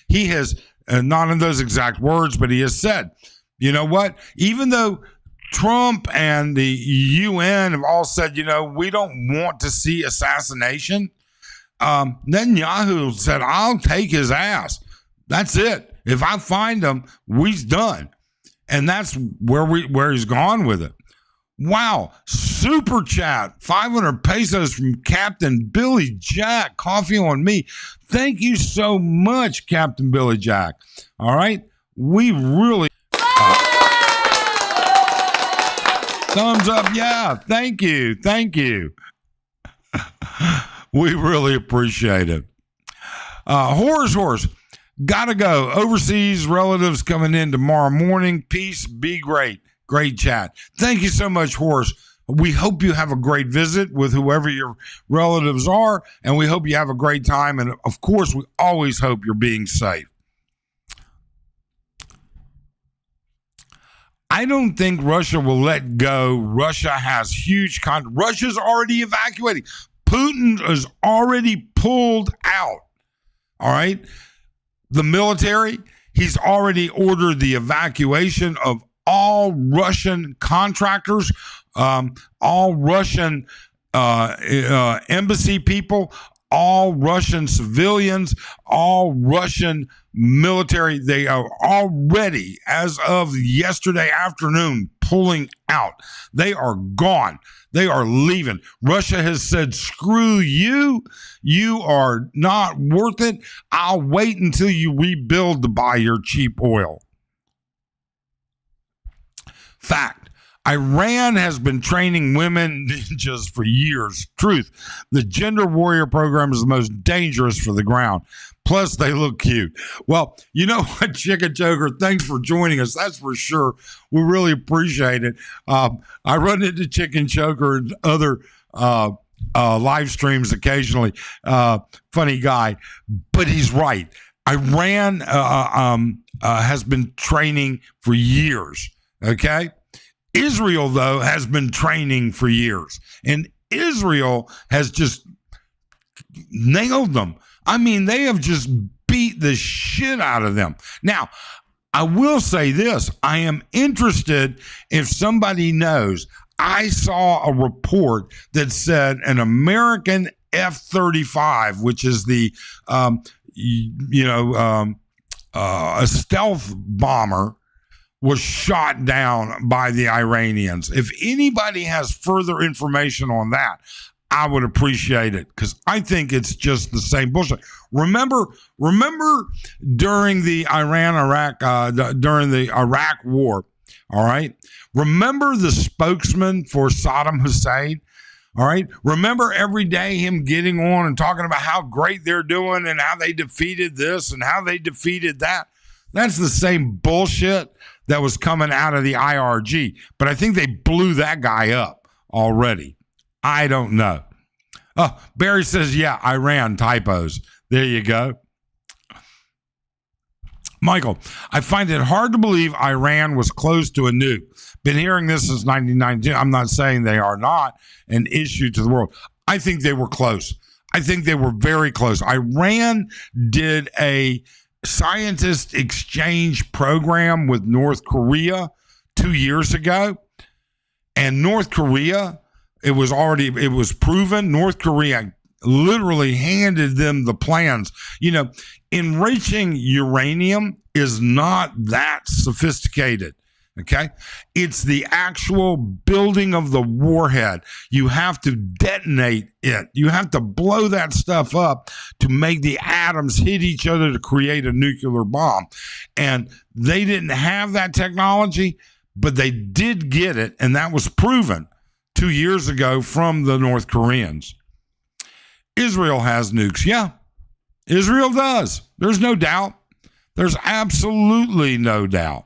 He has, not in those exact words, but he has said, you know what? Even though Trump and the UN have all said, you know, we don't want to see assassination, Netanyahu said, I'll take his ass. That's it. If I find him, we's done. And that's where he's gone with it. Wow. Super chat. 500 pesos from Captain Billy Jack. Coffee on me. Thank you so much, Captain Billy Jack. All right. We really. Thumbs up. Yeah. Thank you. Thank you. We really appreciate it. Horse. Gotta go. Overseas relatives coming in tomorrow morning. Peace. Be great. Great chat. Thank you so much, Horace. We hope you have a great visit with whoever your relatives are, and we hope you have a great time. And of course, we always hope you're being safe. I don't think Russia will let go. Russia has huge Russia's already evacuating. Putin is already pulled out. All right. The military, he's already ordered the evacuation of all Russian contractors, all Russian embassy people, all Russian civilians, all Russian military. They are already, as of yesterday afternoon, pulling out. They are gone. They are leaving. Russia has said, screw you. You are not worth it. I'll wait until you rebuild to buy your cheap oil. Fact. Iran has been training women ninjas for years. Truth. The gender warrior program is the most dangerous for the ground. Plus, they look cute. Well, you know what, Chicken Joker? Thanks for joining us. That's for sure. We really appreciate it. I run into Chicken Joker and other live streams occasionally. Funny guy, but he's right. Iran has been training for years. Okay. Israel, though, has been training for years, and Israel has just nailed them. I mean, they have just beat the shit out of them. Now, I will say this. I am interested if somebody knows. I saw a report that said an American F-35, which is the, a stealth bomber, was shot down by the Iranians. If anybody has further information on that, I would appreciate it, because I think it's just the same bullshit. Remember during the during the Iraq War, all right? Remember the spokesman for Saddam Hussein, all right? Remember every day him getting on and talking about how great they're doing and how they defeated this and how they defeated that. That's the same bullshit that was coming out of the IRG. But I think they blew that guy up already. I don't know. Oh, Barry says, yeah, Iran typos. There you go. Michael, I find it hard to believe Iran was close to a nuke. Been hearing this since 1992. I'm not saying they are not an issue to the world. I think they were close. I think they were very close. Iran did a scientist exchange program with North Korea 2 years ago. And North Korea, it was proven, North Korea literally handed them the plans. You know, enriching uranium is not that sophisticated. Okay. It's the actual building of the warhead. You have to detonate it. You have to blow that stuff up to make the atoms hit each other to create a nuclear bomb. And they didn't have that technology, but they did get it. And that was proven 2 years ago from the North Koreans. Israel has nukes. Yeah, Israel does. There's no doubt. There's absolutely no doubt.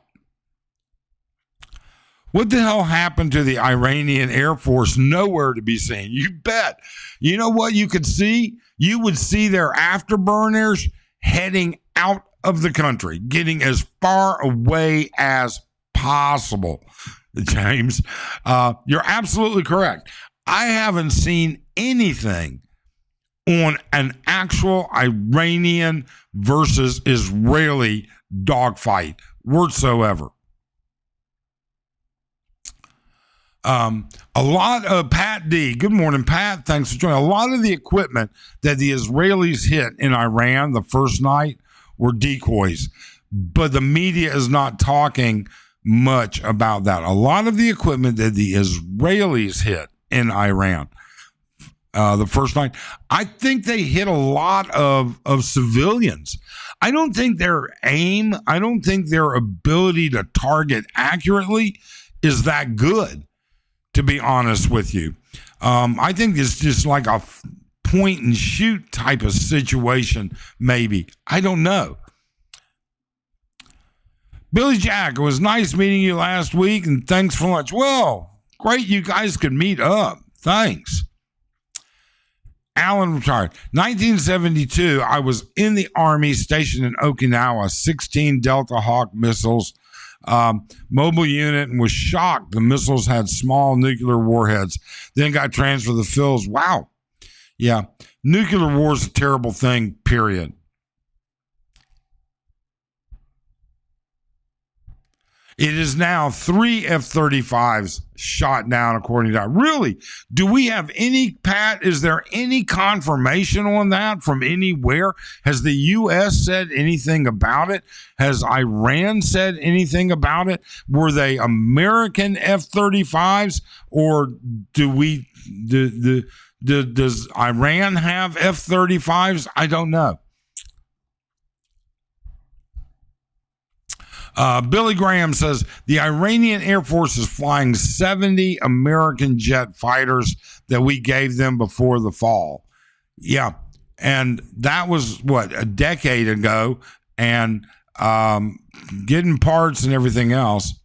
What the hell happened to the Iranian Air Force? Nowhere to be seen. You bet. You know what you could see? You would see their afterburners heading out of the country, getting as far away as possible. James, you're absolutely correct. I haven't seen anything on an actual Iranian versus Israeli dogfight whatsoever. A lot of Pat D. Good morning, Pat. Thanks for joining. A lot of the equipment that the Israelis hit in Iran the first night were decoys, but the media is not talking much about that. A lot of the equipment that the Israelis hit in Iran the first night, I think they hit a lot of civilians. I don't think their aim, I don't think their ability to target accurately is that good, to be honest with you. I think it's just like a point and shoot type of situation, maybe. I don't know. Billy Jack, it was nice meeting you last week, and thanks for lunch. Well, great you guys could meet up. Thanks. Alan retired. 1972, I was in the Army stationed in Okinawa, 16 Delta Hawk missiles, mobile unit, and was shocked the missiles had small nuclear warheads. Then got transferred to the fields. Wow. Yeah. Nuclear war is a terrible thing, period. It is now 3 F-35s shot down, according to that. Really? Do we have any, Pat, is there any confirmation on that from anywhere? Has the U.S. said anything about it? Has Iran said anything about it? Were they American F-35s, or does Iran have F-35s? I don't know. Billy Graham says the Iranian Air Force is flying 70 American jet fighters that we gave them before the fall. Yeah. And that was, a decade ago, and getting parts and everything else.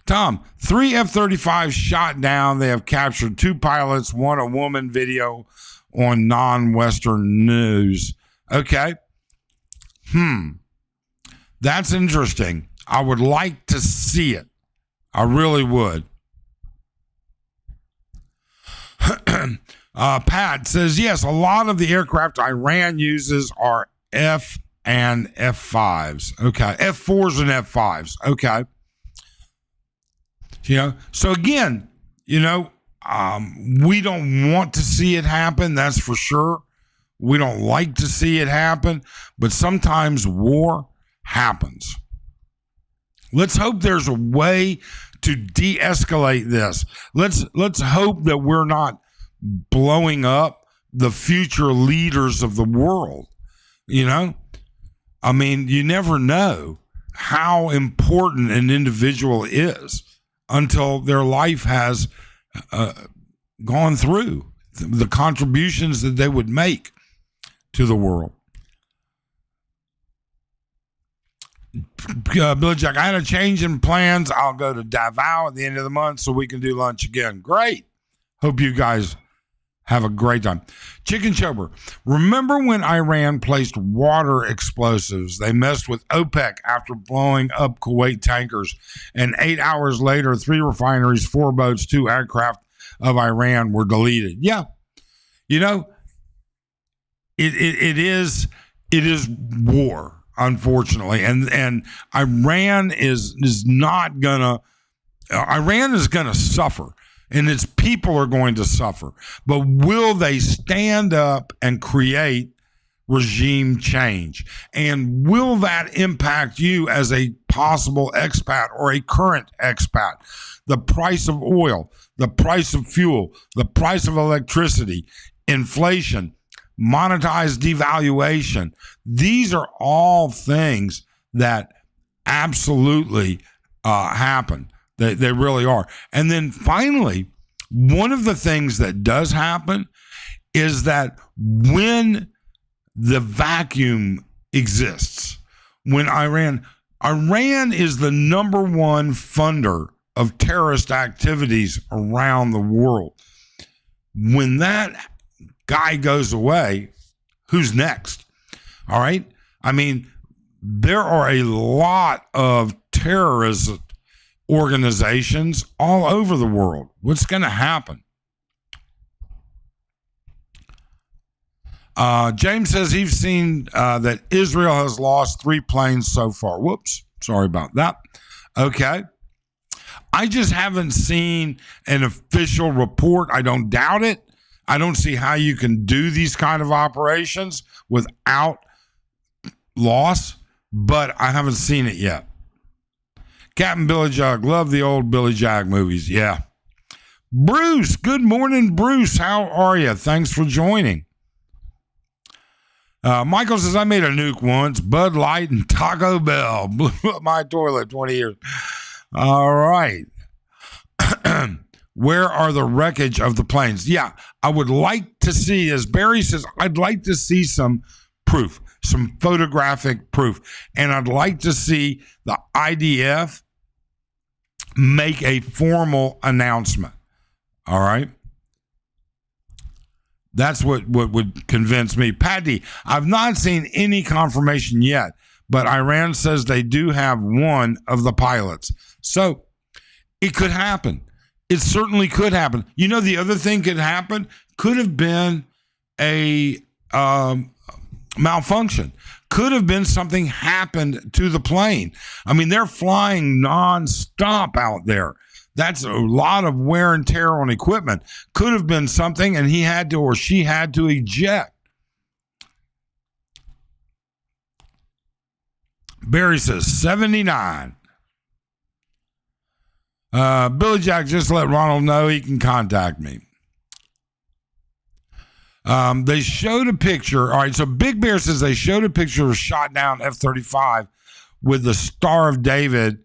Tom, 3 F-35 shot down. They have captured 2 pilots, one a woman. Video on non-Western news. Okay. That's interesting. I would like to see it. I really would. Pat says, yes, a lot of the aircraft Iran uses are F and F5s. Okay. F4s and F5s. Okay. So again, we don't want to see it happen. That's for sure. We don't like to see it happen, but sometimes war happens. Let's hope there's a way to de-escalate this. Let's hope that we're not blowing up the future leaders of the world. I mean, you never know how important an individual is until their life has gone through the contributions that they would make to the world. Billy Jack, I had a change in plans. I'll go to Davao at the end of the month so we can do lunch again. Great. Hope you guys have a great time. Chicken Chober, remember when Iran placed water explosives? They messed with OPEC after blowing up Kuwait tankers. And 8 hours later, 3 refineries, 4 boats, 2 aircraft of Iran were deleted. Yeah. It is war, unfortunately. And Iran is gonna suffer. And its people are going to suffer. But will they stand up and create regime change? And will that impact you as a possible expat or a current expat? The price of oil, the price of fuel, the price of electricity, inflation, monetized devaluation. These are all things that absolutely happen. They really are. And then finally, one of the things that does happen is that when the vacuum exists, when Iran is the number one funder of terrorist activities around the world. When that guy goes away, who's next? All right. I mean, there are a lot of terrorist organizations all over the world. What's going to happen? James says he's seen that Israel has lost 3 planes so far. Whoops. Sorry about that. Okay. I just haven't seen an official report. I don't doubt it. I don't see how you can do these kind of operations without loss, but I haven't seen it yet. Captain Billy Jug, love the old Billy Jag movies. Yeah. Bruce, good morning, Bruce. How are you? Thanks for joining. Michael says, I made a nuke once, Bud Light and Taco Bell. Blew up my toilet 20 years. All right. Where are the wreckage of the planes? Yeah, I would like to see, as Barry says, I'd like to see some proof, some photographic proof. And I'd like to see the IDF make a formal announcement. All right. That's what would convince me. Patty, I've not seen any confirmation yet, but Iran says they do have one of the pilots. So it could happen. It certainly could happen. You know, the other thing could happen, could have been a malfunction. Could have been something happened to the plane. I mean, they're flying nonstop out there. That's a lot of wear and tear on equipment. Could have been something and he had to or she had to eject. Barry says 79. Billy Jack, just let Ronald know he can contact me. They showed a picture. All right, so Big Bear says they showed a picture of a shot down F-35 with the Star of David,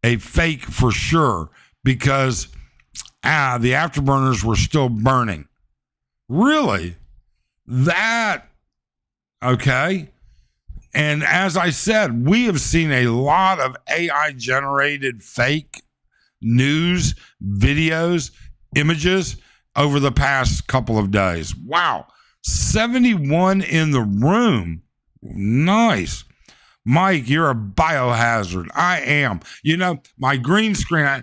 a fake for sure, because the afterburners were still burning. Really? That, okay. And as I said, we have seen a lot of AI-generated fake news, videos, images over the past couple of days. Wow. 71 in the room. Nice. Mike, you're a biohazard. I am. My green screen, I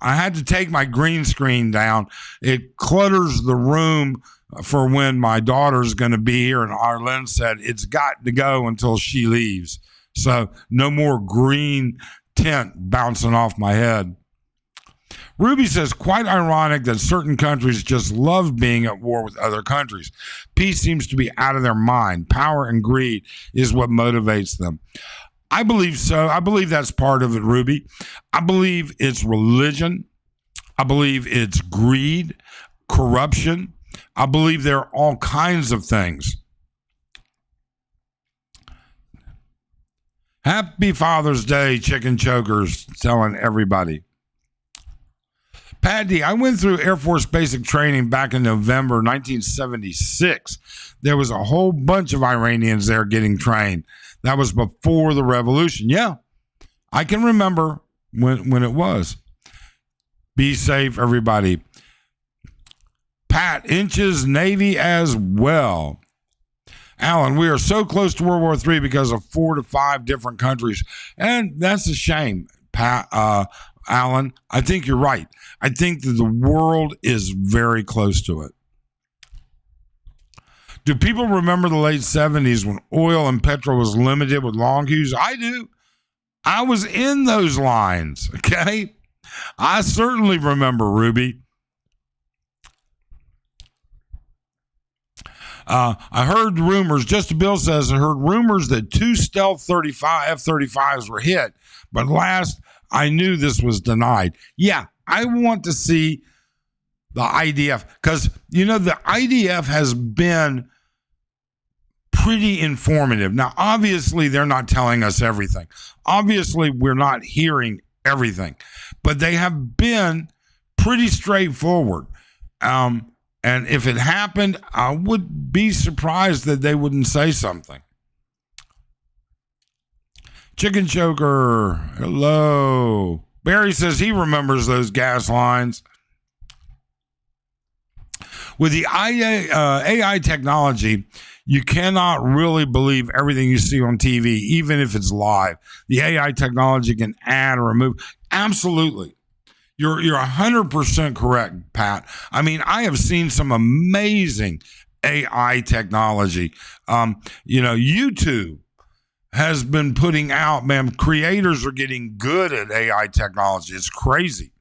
had to take my green screen down. It clutters the room for when my daughter's going to be here. And Arlen said it's got to go until she leaves. So no more green tint bouncing off my head. Ruby says, quite ironic that certain countries just love being at war with other countries. Peace seems to be out of their mind. Power and greed is what motivates them. I believe so. I believe that's part of it, Ruby. I believe it's religion. I believe it's greed, corruption. I believe there are all kinds of things. Happy Father's Day, chicken chokers, telling everybody. Patty, I went through Air Force basic training back in November 1976. There was a whole bunch of Iranians there getting trained. That was before the revolution. Yeah, I can remember when it was. Be safe, everybody. Pat, Inches Navy as well. Alan, we are so close to World War III because of 4 to 5 different countries. And that's a shame, Pat. Alan, I think you're right. I think that the world is very close to it. Do people remember the late 70s when oil and petrol was limited with long queues? I do. I was in those lines, okay? I certainly remember, Ruby. I heard rumors, Just Bill says, I heard rumors that 2 stealth F-35s were hit, but last I knew this was denied. Yeah, I want to see the IDF because, the IDF has been pretty informative. Now, obviously, they're not telling us everything. Obviously, we're not hearing everything, but they have been pretty straightforward. And if it happened, I would be surprised that they wouldn't say something. Chicken Choker, hello. Barry says he remembers those gas lines. With the AI technology, you cannot really believe everything you see on TV, even if it's live. The AI technology can add or remove. Absolutely. You're 100% correct, Pat. I mean, I have seen some amazing AI technology. YouTube has been putting out, man, creators are getting good at AI technology. It's crazy.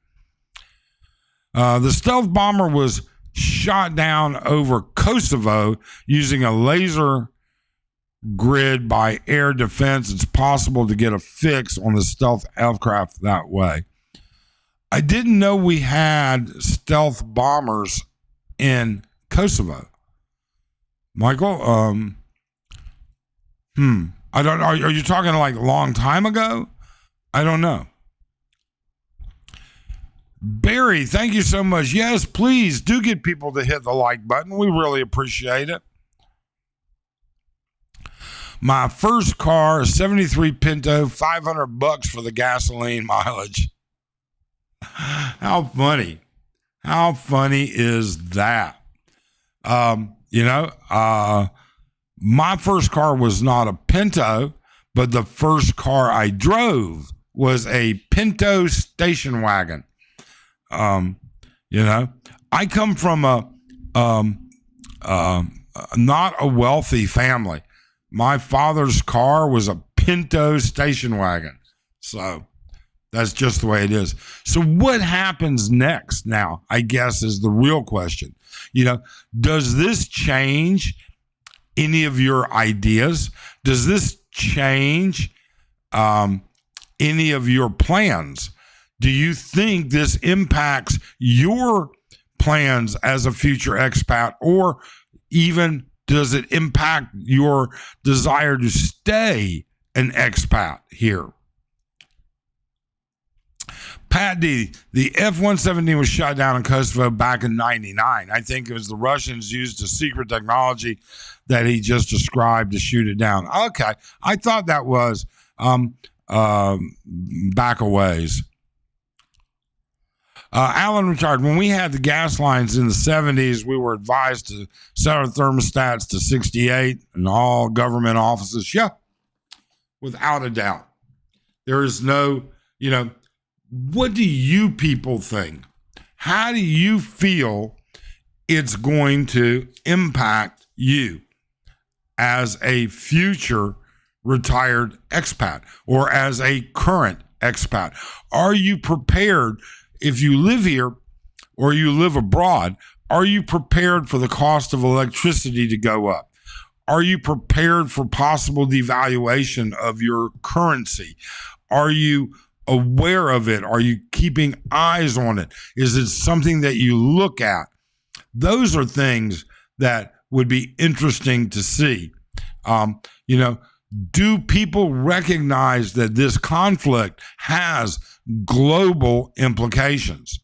The stealth bomber was shot down over Kosovo using a laser grid by air defense. It's possible to get a fix on the stealth aircraft that way. I didn't know we had stealth bombers in Kosovo. Michael, I don't know. Are you talking like a long time ago? I don't know. Barry, thank you so much. Yes, please do get people to hit the like button. We really appreciate it. My first car, a 73 Pinto, $500 for the gasoline mileage. How funny. How funny is that? My first car was not a Pinto, but the first car I drove was a Pinto station wagon. I come from not a wealthy family. My father's car was a Pinto station wagon. So that's just the way it is. So what happens next now, I guess, is the real question. Does this change any of your ideas? Does this change any of your plans? Do you think this impacts your plans as a future expat, or even does it impact your desire to stay an expat here? Pat D, the F-117 was shot down in Kosovo back in 99. I think it was the Russians used a secret technology that he just described to shoot it down. Okay, I thought that was back a ways. Alan retired. When we had the gas lines in the 70s, we were advised to set our thermostats to 68 in all government offices. Yeah, without a doubt. There is no, what do you people think? How do you feel it's going to impact you as a future retired expat or as a current expat? Are you prepared, if you live here or you live abroad, are you prepared for the cost of electricity to go up? Are you prepared for possible devaluation of your currency? Are you aware of it? Are you keeping eyes on it? Is it something that you look at? Those are things that would be interesting to see. Do people recognize that this conflict has global implications?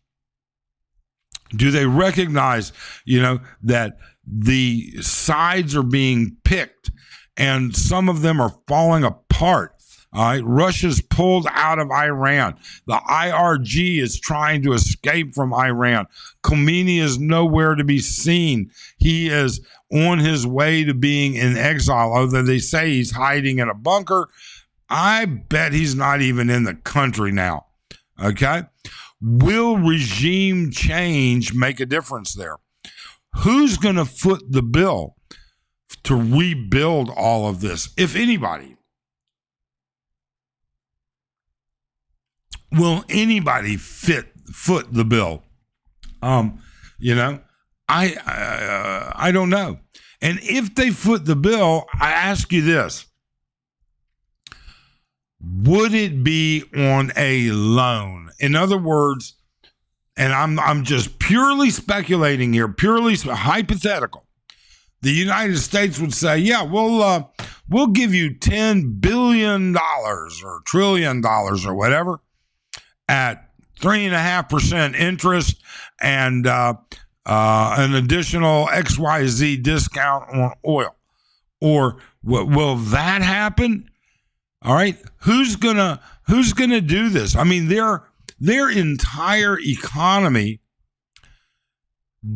Do they recognize, that the sides are being picked and some of them are falling apart? All right, Russia's pulled out of Iran. The IRG is trying to escape from Iran. Khomeini is nowhere to be seen. He is on his way to being in exile, although they say he's hiding in a bunker. I bet he's not even in the country now. Okay? Will regime change make a difference there? Who's going to foot the bill to rebuild all of this, if anybody? Will anybody foot the bill? I don't know. And if they foot the bill, I ask you this: would it be on a loan? In other words, and I'm just purely speculating here, purely hypothetical. The United States would say, "Yeah, we'll give you $10 billion or $1 trillion or whatever at 3.5% interest and an additional XYZ discount on oil." Or will that happen? All right, who's gonna do this? I mean, their entire economy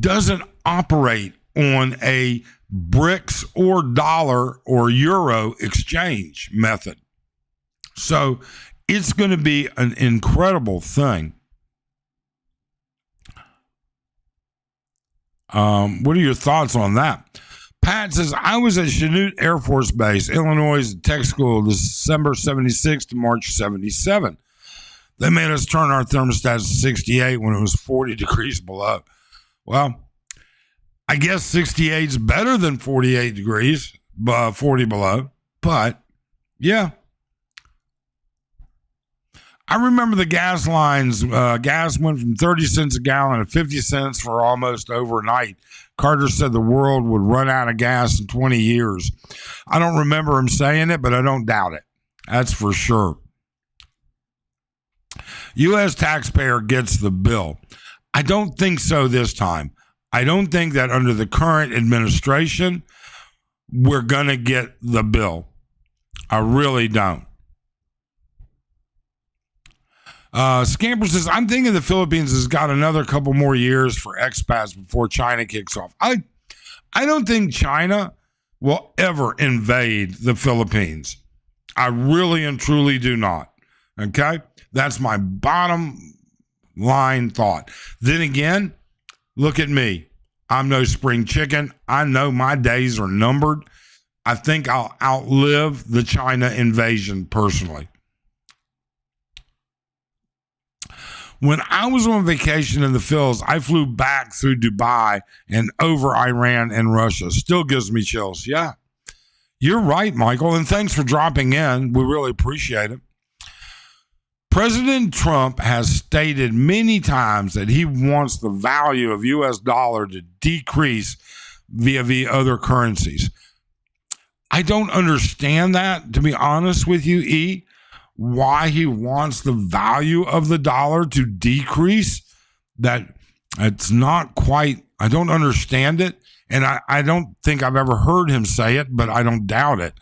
doesn't operate on a bricks or dollar or euro exchange method. So it's going to be an incredible thing. What are your thoughts on that? Pat says, I was at Chanute Air Force Base, Illinois Tech School, December 76 to March 77. They made us turn our thermostats to 68 when it was 40 degrees below. Well, I guess 68 is better than 48 degrees, 40 below. But, yeah. I remember the gas lines. Gas went from 30 cents a gallon to 50 cents for almost overnight. Carter said the world would run out of gas in 20 years. I don't remember him saying it, but I don't doubt it. That's for sure. U.S. taxpayer gets the bill. I don't think so this time. I don't think that under the current administration, we're going to get the bill. I really don't. Scamper says, I'm thinking the Philippines has got another couple more years for expats before China kicks off. I don't think China will ever invade the Philippines. I really and truly do not. Okay? That's my bottom line thought. Then again, look at me. I'm no spring chicken. I know my days are numbered. I think I'll outlive the China invasion personally. When I was on vacation in the Phils, I flew back through Dubai and over Iran and Russia. Still gives me chills. Yeah, you're right, Michael. And thanks for dropping in. We really appreciate it. President Trump has stated many times that he wants the value of U.S. dollar to decrease via other currencies. I don't understand that, to be honest with you, E. Why he wants the value of the dollar to decrease. That it's not quite, I don't understand it. And I don't think I've ever heard him say it, but I don't doubt it.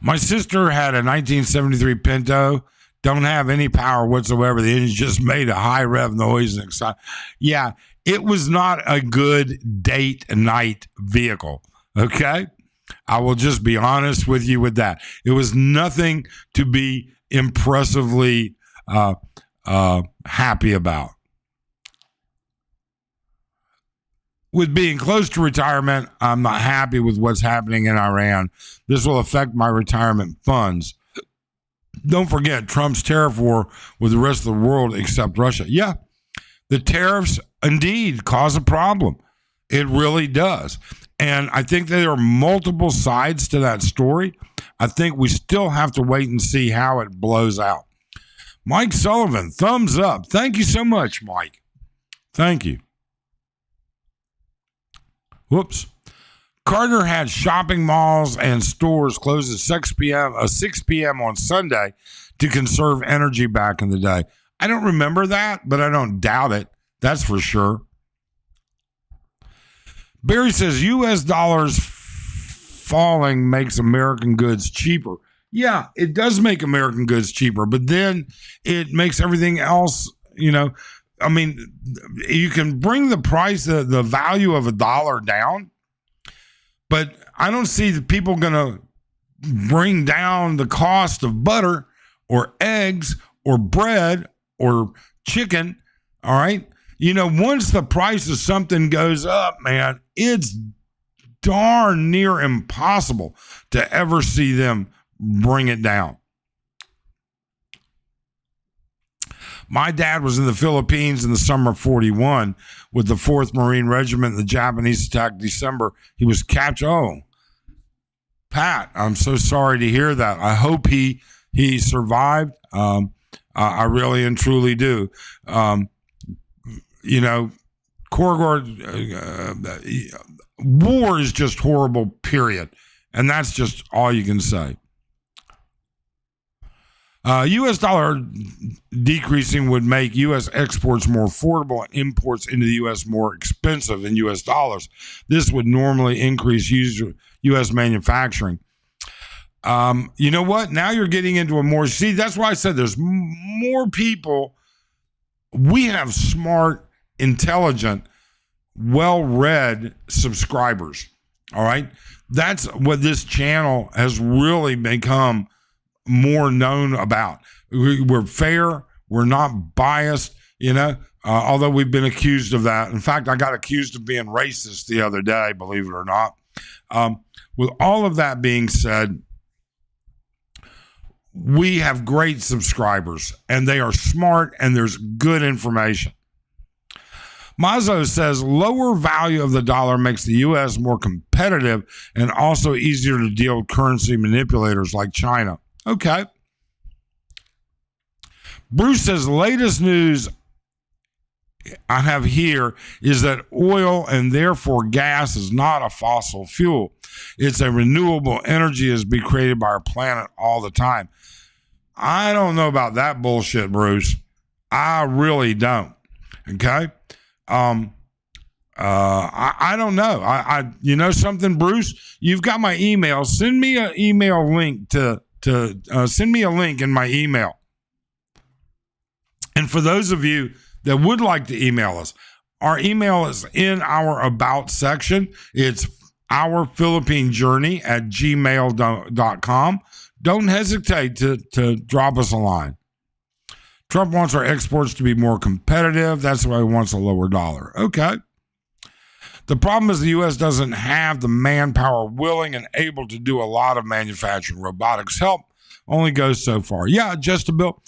My sister had a 1973 Pinto, don't have any power whatsoever. The engine just made a high rev noise and excited. Yeah, it was not a good date night vehicle. Okay. I will just be honest with you with that. It was nothing to be impressively happy about. With being close to retirement, I'm not happy with what's happening in Iran. This will affect my retirement funds. Don't forget Trump's tariff war with the rest of the world except Russia. Yeah, the tariffs indeed cause a problem. It really does. And I think there are multiple sides to that story. I think we still have to wait and see how it blows out. Mike Sullivan, thumbs up. Thank you so much, Mike. Thank you. Whoops. Carter had shopping malls and stores closed at 6 p.m. on Sunday to conserve energy back in the day. I don't remember that, but I don't doubt it. That's for sure. Barry says U.S. dollars falling makes American goods cheaper. Yeah, it does make American goods cheaper, but then it makes everything else, I mean, you can bring the price, the value of a dollar down, but I don't see the people going to bring down the cost of butter or eggs or bread or chicken. All right. Once the price of something goes up, man, it's darn near impossible to ever see them bring it down. My dad was in the Philippines in the summer of 41 with the 4th Marine Regiment. The Japanese attacked December. He was captured. Oh, Pat, I'm so sorry to hear that. I hope he survived. I really and truly do. War is just horrible, period. And that's just all you can say. U.S. dollar decreasing would make U.S. exports more affordable and imports into the U.S. more expensive in U.S. dollars. This would normally increase U.S. manufacturing. You know what? Now you're getting into a more... See, that's why I said there's more people. We have smart, intelligent, well-read subscribers. All right? That's what this channel has really become more known about. We're fair. We're not biased, although we've been accused of that. In fact, I got accused of being racist the other day, believe it or not. With all of that being said, we have great subscribers and they are smart and there's good information. Mazzo says lower value of the dollar makes the U.S. more competitive and also easier to deal with currency manipulators like China. Okay. Bruce says latest news I have here is that oil and therefore gas is not a fossil fuel. It's a renewable energy that's being created by our planet all the time. I don't know about that bullshit, Bruce. I really don't. Okay. I don't know. You know something, Bruce? You've got my email. Send me an email link send me a link in my email. And for those of you that would like to email us, our email is in our About section. It's ourphilippinejourney@gmail.com. Don't hesitate to drop us a line. Trump wants our exports to be more competitive. That's why he wants a lower dollar. Okay. The problem is the U.S. doesn't have the manpower willing and able to do a lot of manufacturing. Robotics help only goes so far. Yeah, just a bill.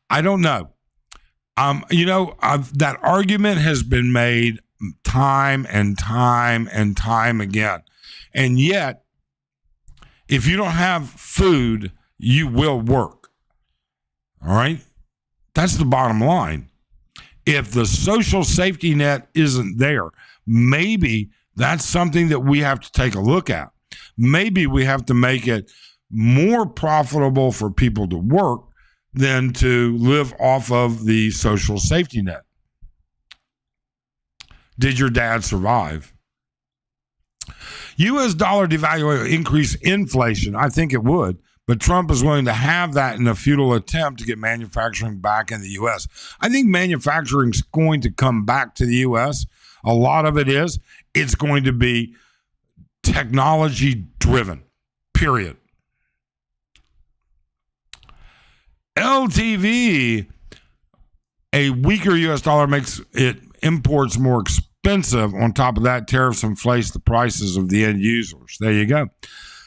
I don't know. That argument has been made time and time and time again. And yet, if you don't have food, you will work. All right? That's the bottom line. If the social safety net isn't there, maybe that's something that we have to take a look at. Maybe we have to make it more profitable for people to work than to live off of the social safety net. Did your dad survive? U.S. dollar devaluation increase inflation. I think it would, But Trump is willing to have that in a futile attempt to get manufacturing back in the U.S. I think manufacturing is going to come back to the U.S. A lot of it is. It's going to be technology driven, period. LTV, a weaker U.S. dollar makes it imports more expensive. On top of that, tariffs inflate the prices of the end users. There you go.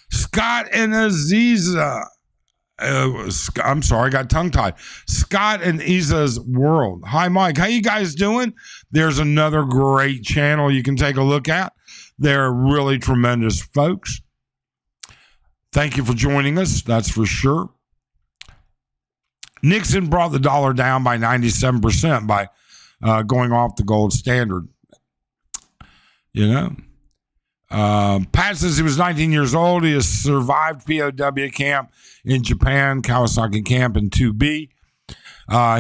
Scott and Aziza. I'm sorry, I got tongue-tied. Scott and Isa's World. Hi, Mike. How you guys doing? There's another great channel you can take a look at. They're really tremendous folks. Thank you for joining us. That's for sure. Nixon brought the dollar down by 97% by going off the gold standard. You know? Pat says he was 19 years old. He has survived POW camp in Japan, Kawasaki camp in 2B.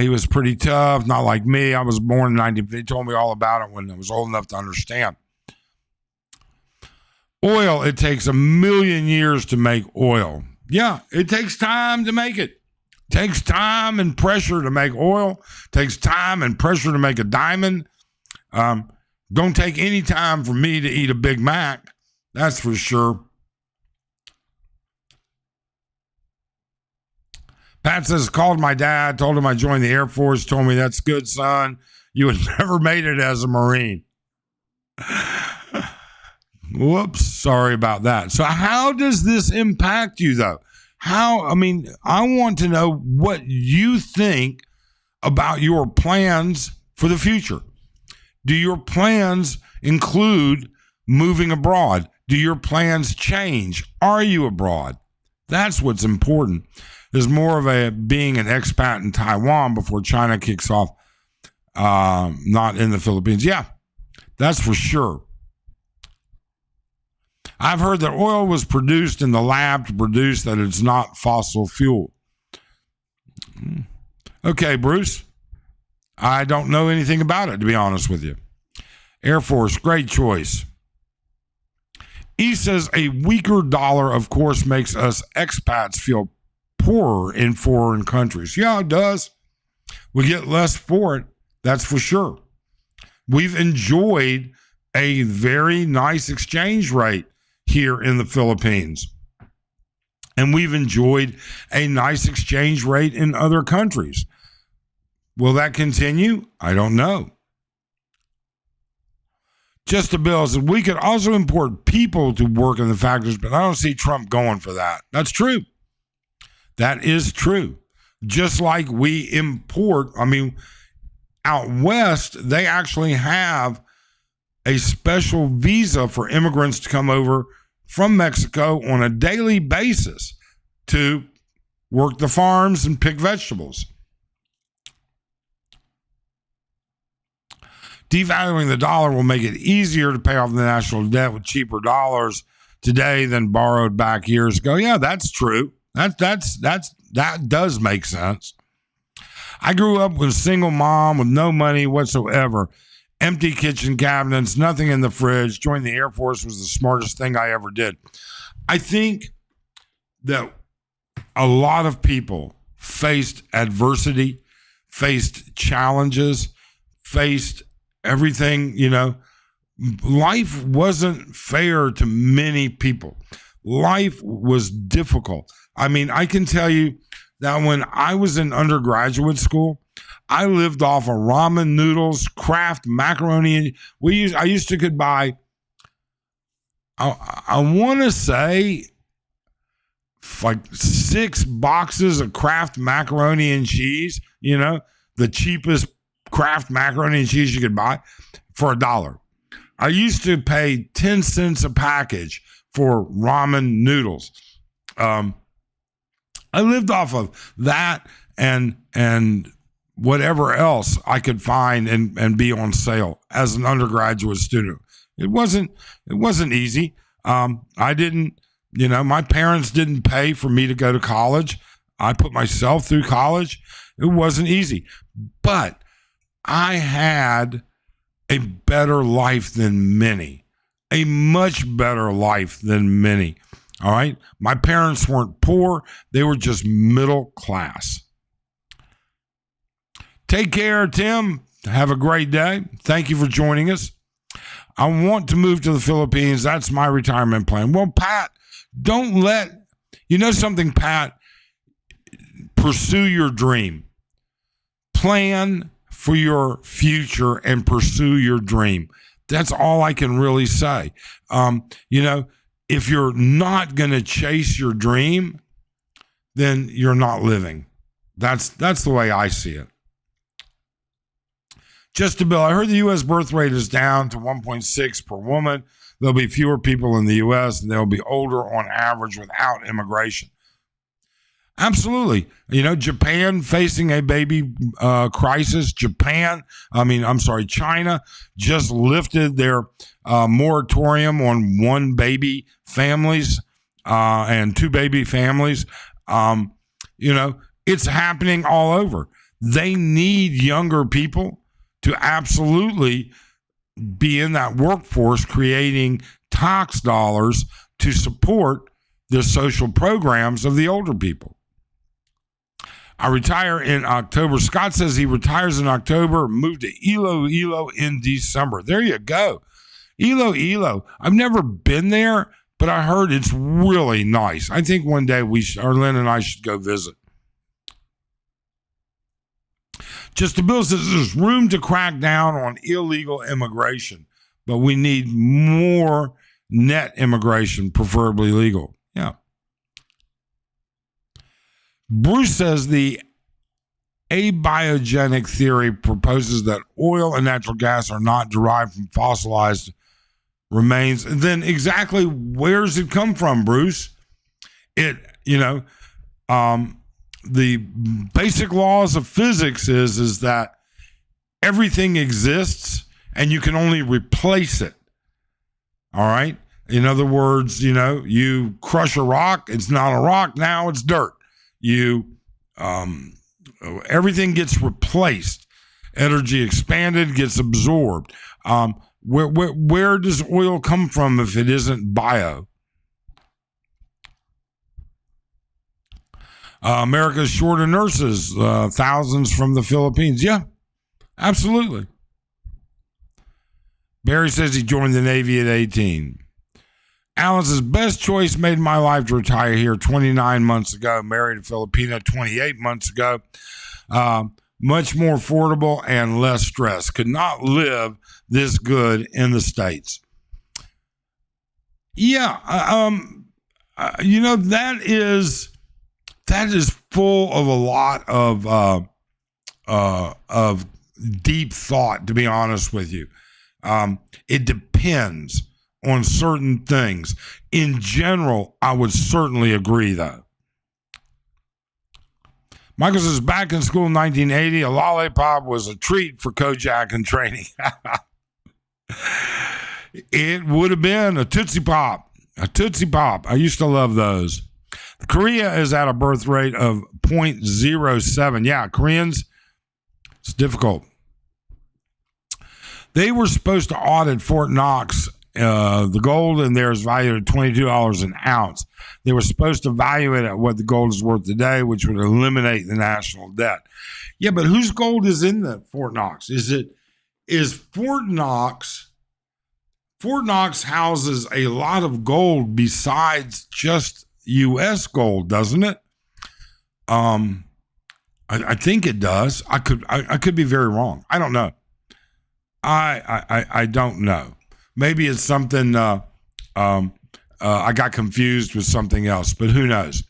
He was pretty tough, not like me. I was born in 90. He told me all about it when I was old enough to understand. Oil, it takes 1 million years to make oil. Yeah, it takes time to make it. It takes time and pressure to make oil. It takes time and pressure to make a diamond. Don't take any time for me to eat a Big Mac. That's for sure. Pat says, called my dad, told him I joined the Air Force, told me, that's good, son. You would never made it as a Marine. Whoops, sorry about that. So how does this impact you, though? I want to know what you think about your plans for the future. Do your plans include moving abroad? Do your plans change? Are you abroad? That's what's important. There's more of a being an expat in Taiwan before China kicks off, not in the Philippines. Yeah, that's for sure. I've heard that oil was produced in the lab to produce that it's not fossil fuel. Okay, Bruce. I don't know anything about it, to be honest with you. Air Force, great choice. E says a weaker dollar, of course, makes us expats feel poorer in foreign countries. Yeah, it does. We get less for it, that's for sure. We've enjoyed a very nice exchange rate here in the Philippines. And we've enjoyed a nice exchange rate in other countries. Will that continue? I don't know. Just a bill said we could also import people to work in the factories, but I don't see Trump going for that. That's true. That is true. Just like we import, out west, they actually have a special visa for immigrants to come over from Mexico on a daily basis to work the farms and pick vegetables. Devaluing the dollar will make it easier to pay off the national debt with cheaper dollars today than borrowed back years ago. Yeah, that's true. That does make sense. I grew up with a single mom with no money whatsoever. Empty kitchen cabinets, nothing in the fridge. Joining the Air Force was the smartest thing I ever did. I think that a lot of people faced adversity, faced challenges, faced everything, Life wasn't fair to many people. Life was difficult. I can tell you that when I was in undergraduate school, I lived off of ramen noodles, Kraft macaroni. I used to could buy, I want to say, like 6 boxes of Kraft macaroni and cheese, the cheapest Kraft macaroni and cheese you could buy for $1. I used to pay 10 cents a package for ramen noodles. I lived off of that and whatever else I could find and be on sale as an undergraduate student. It wasn't easy. I didn't, my parents didn't pay for me to go to college. I put myself through college. It wasn't easy, but I had a better life than many, a much better life than many. All right. My parents weren't poor. They were just middle class. Take care, Tim. Have a great day. Thank you for joining us. I want to move to the Philippines. That's my retirement plan. Well, Pat, you know something, Pat? Pursue your dream. Plan for your future and pursue your dream. That's all I can really say. If you're not going to chase your dream, then you're not living. That's the way I see it. Just a bill. I heard the U.S. birth rate is down to 1.6 per woman. There'll be fewer people in the U.S. and they'll be older on average without immigration. Absolutely. Japan facing a baby crisis. China just lifted their moratorium on one baby families and two baby families. It's happening all over. They need younger people to absolutely be in that workforce, creating tax dollars to support the social programs of the older people. I retire in October. Scott says he retires in October, moved to Iloilo in December. There you go. Iloilo. I've never been there, but I heard it's really nice. I think one day Lynn and I should go visit. Just a bill says there's room to crack down on illegal immigration, but we need more net immigration, preferably legal. Yeah. Bruce says the abiogenic theory proposes that oil and natural gas are not derived from fossilized remains. And then exactly where does it come from, Bruce? The basic laws of physics is that everything exists and you can only replace it. All right. In other words, you crush a rock, it's not a rock, now it's dirt. Everything gets replaced. Energy expanded, gets absorbed. Where does oil come from if it isn't bio? America's short of nurses, thousands from the Philippines. Yeah, absolutely. Barry says he joined the Navy at 18. Alan says, best choice made in my life to retire here 29 months ago. Married a Filipina 28 months ago. Much more affordable and less stress. Could not live this good in the States. Yeah, that is full of a lot of deep thought, to be honest with you. It depends on certain things. In general, I would certainly agree, though. Michael says, back in school in 1980, a lollipop was a treat for Kojak and training. It would have been a Tootsie Pop. A Tootsie Pop. I used to love those. Korea is at a birth rate of 0.07. Yeah, Koreans, it's difficult. They were supposed to audit Fort Knox. The gold in there is valued at $22 an ounce. They were supposed to value it at what the gold is worth today, which would eliminate the national debt. Yeah, but whose gold is in the Fort Knox? Is Fort Knox? Fort Knox houses a lot of gold besides just U.S. gold, doesn't it? I think it does. I could be very wrong. I don't know. I don't know. Maybe it's something. I got confused with something else, but who knows?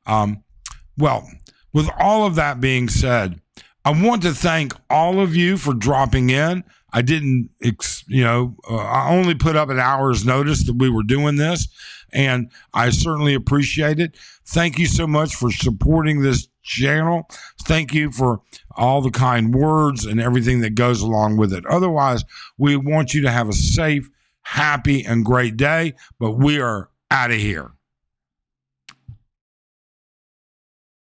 Well, with all of that being said, I want to thank all of you for dropping in. I didn't, I only put up an hour's notice that we were doing this, and I certainly appreciate it. Thank you so much for supporting this channel. Thank you for all the kind words and everything that goes along with it. Otherwise, we want you to have a safe, happy, and great day, but we are out of here.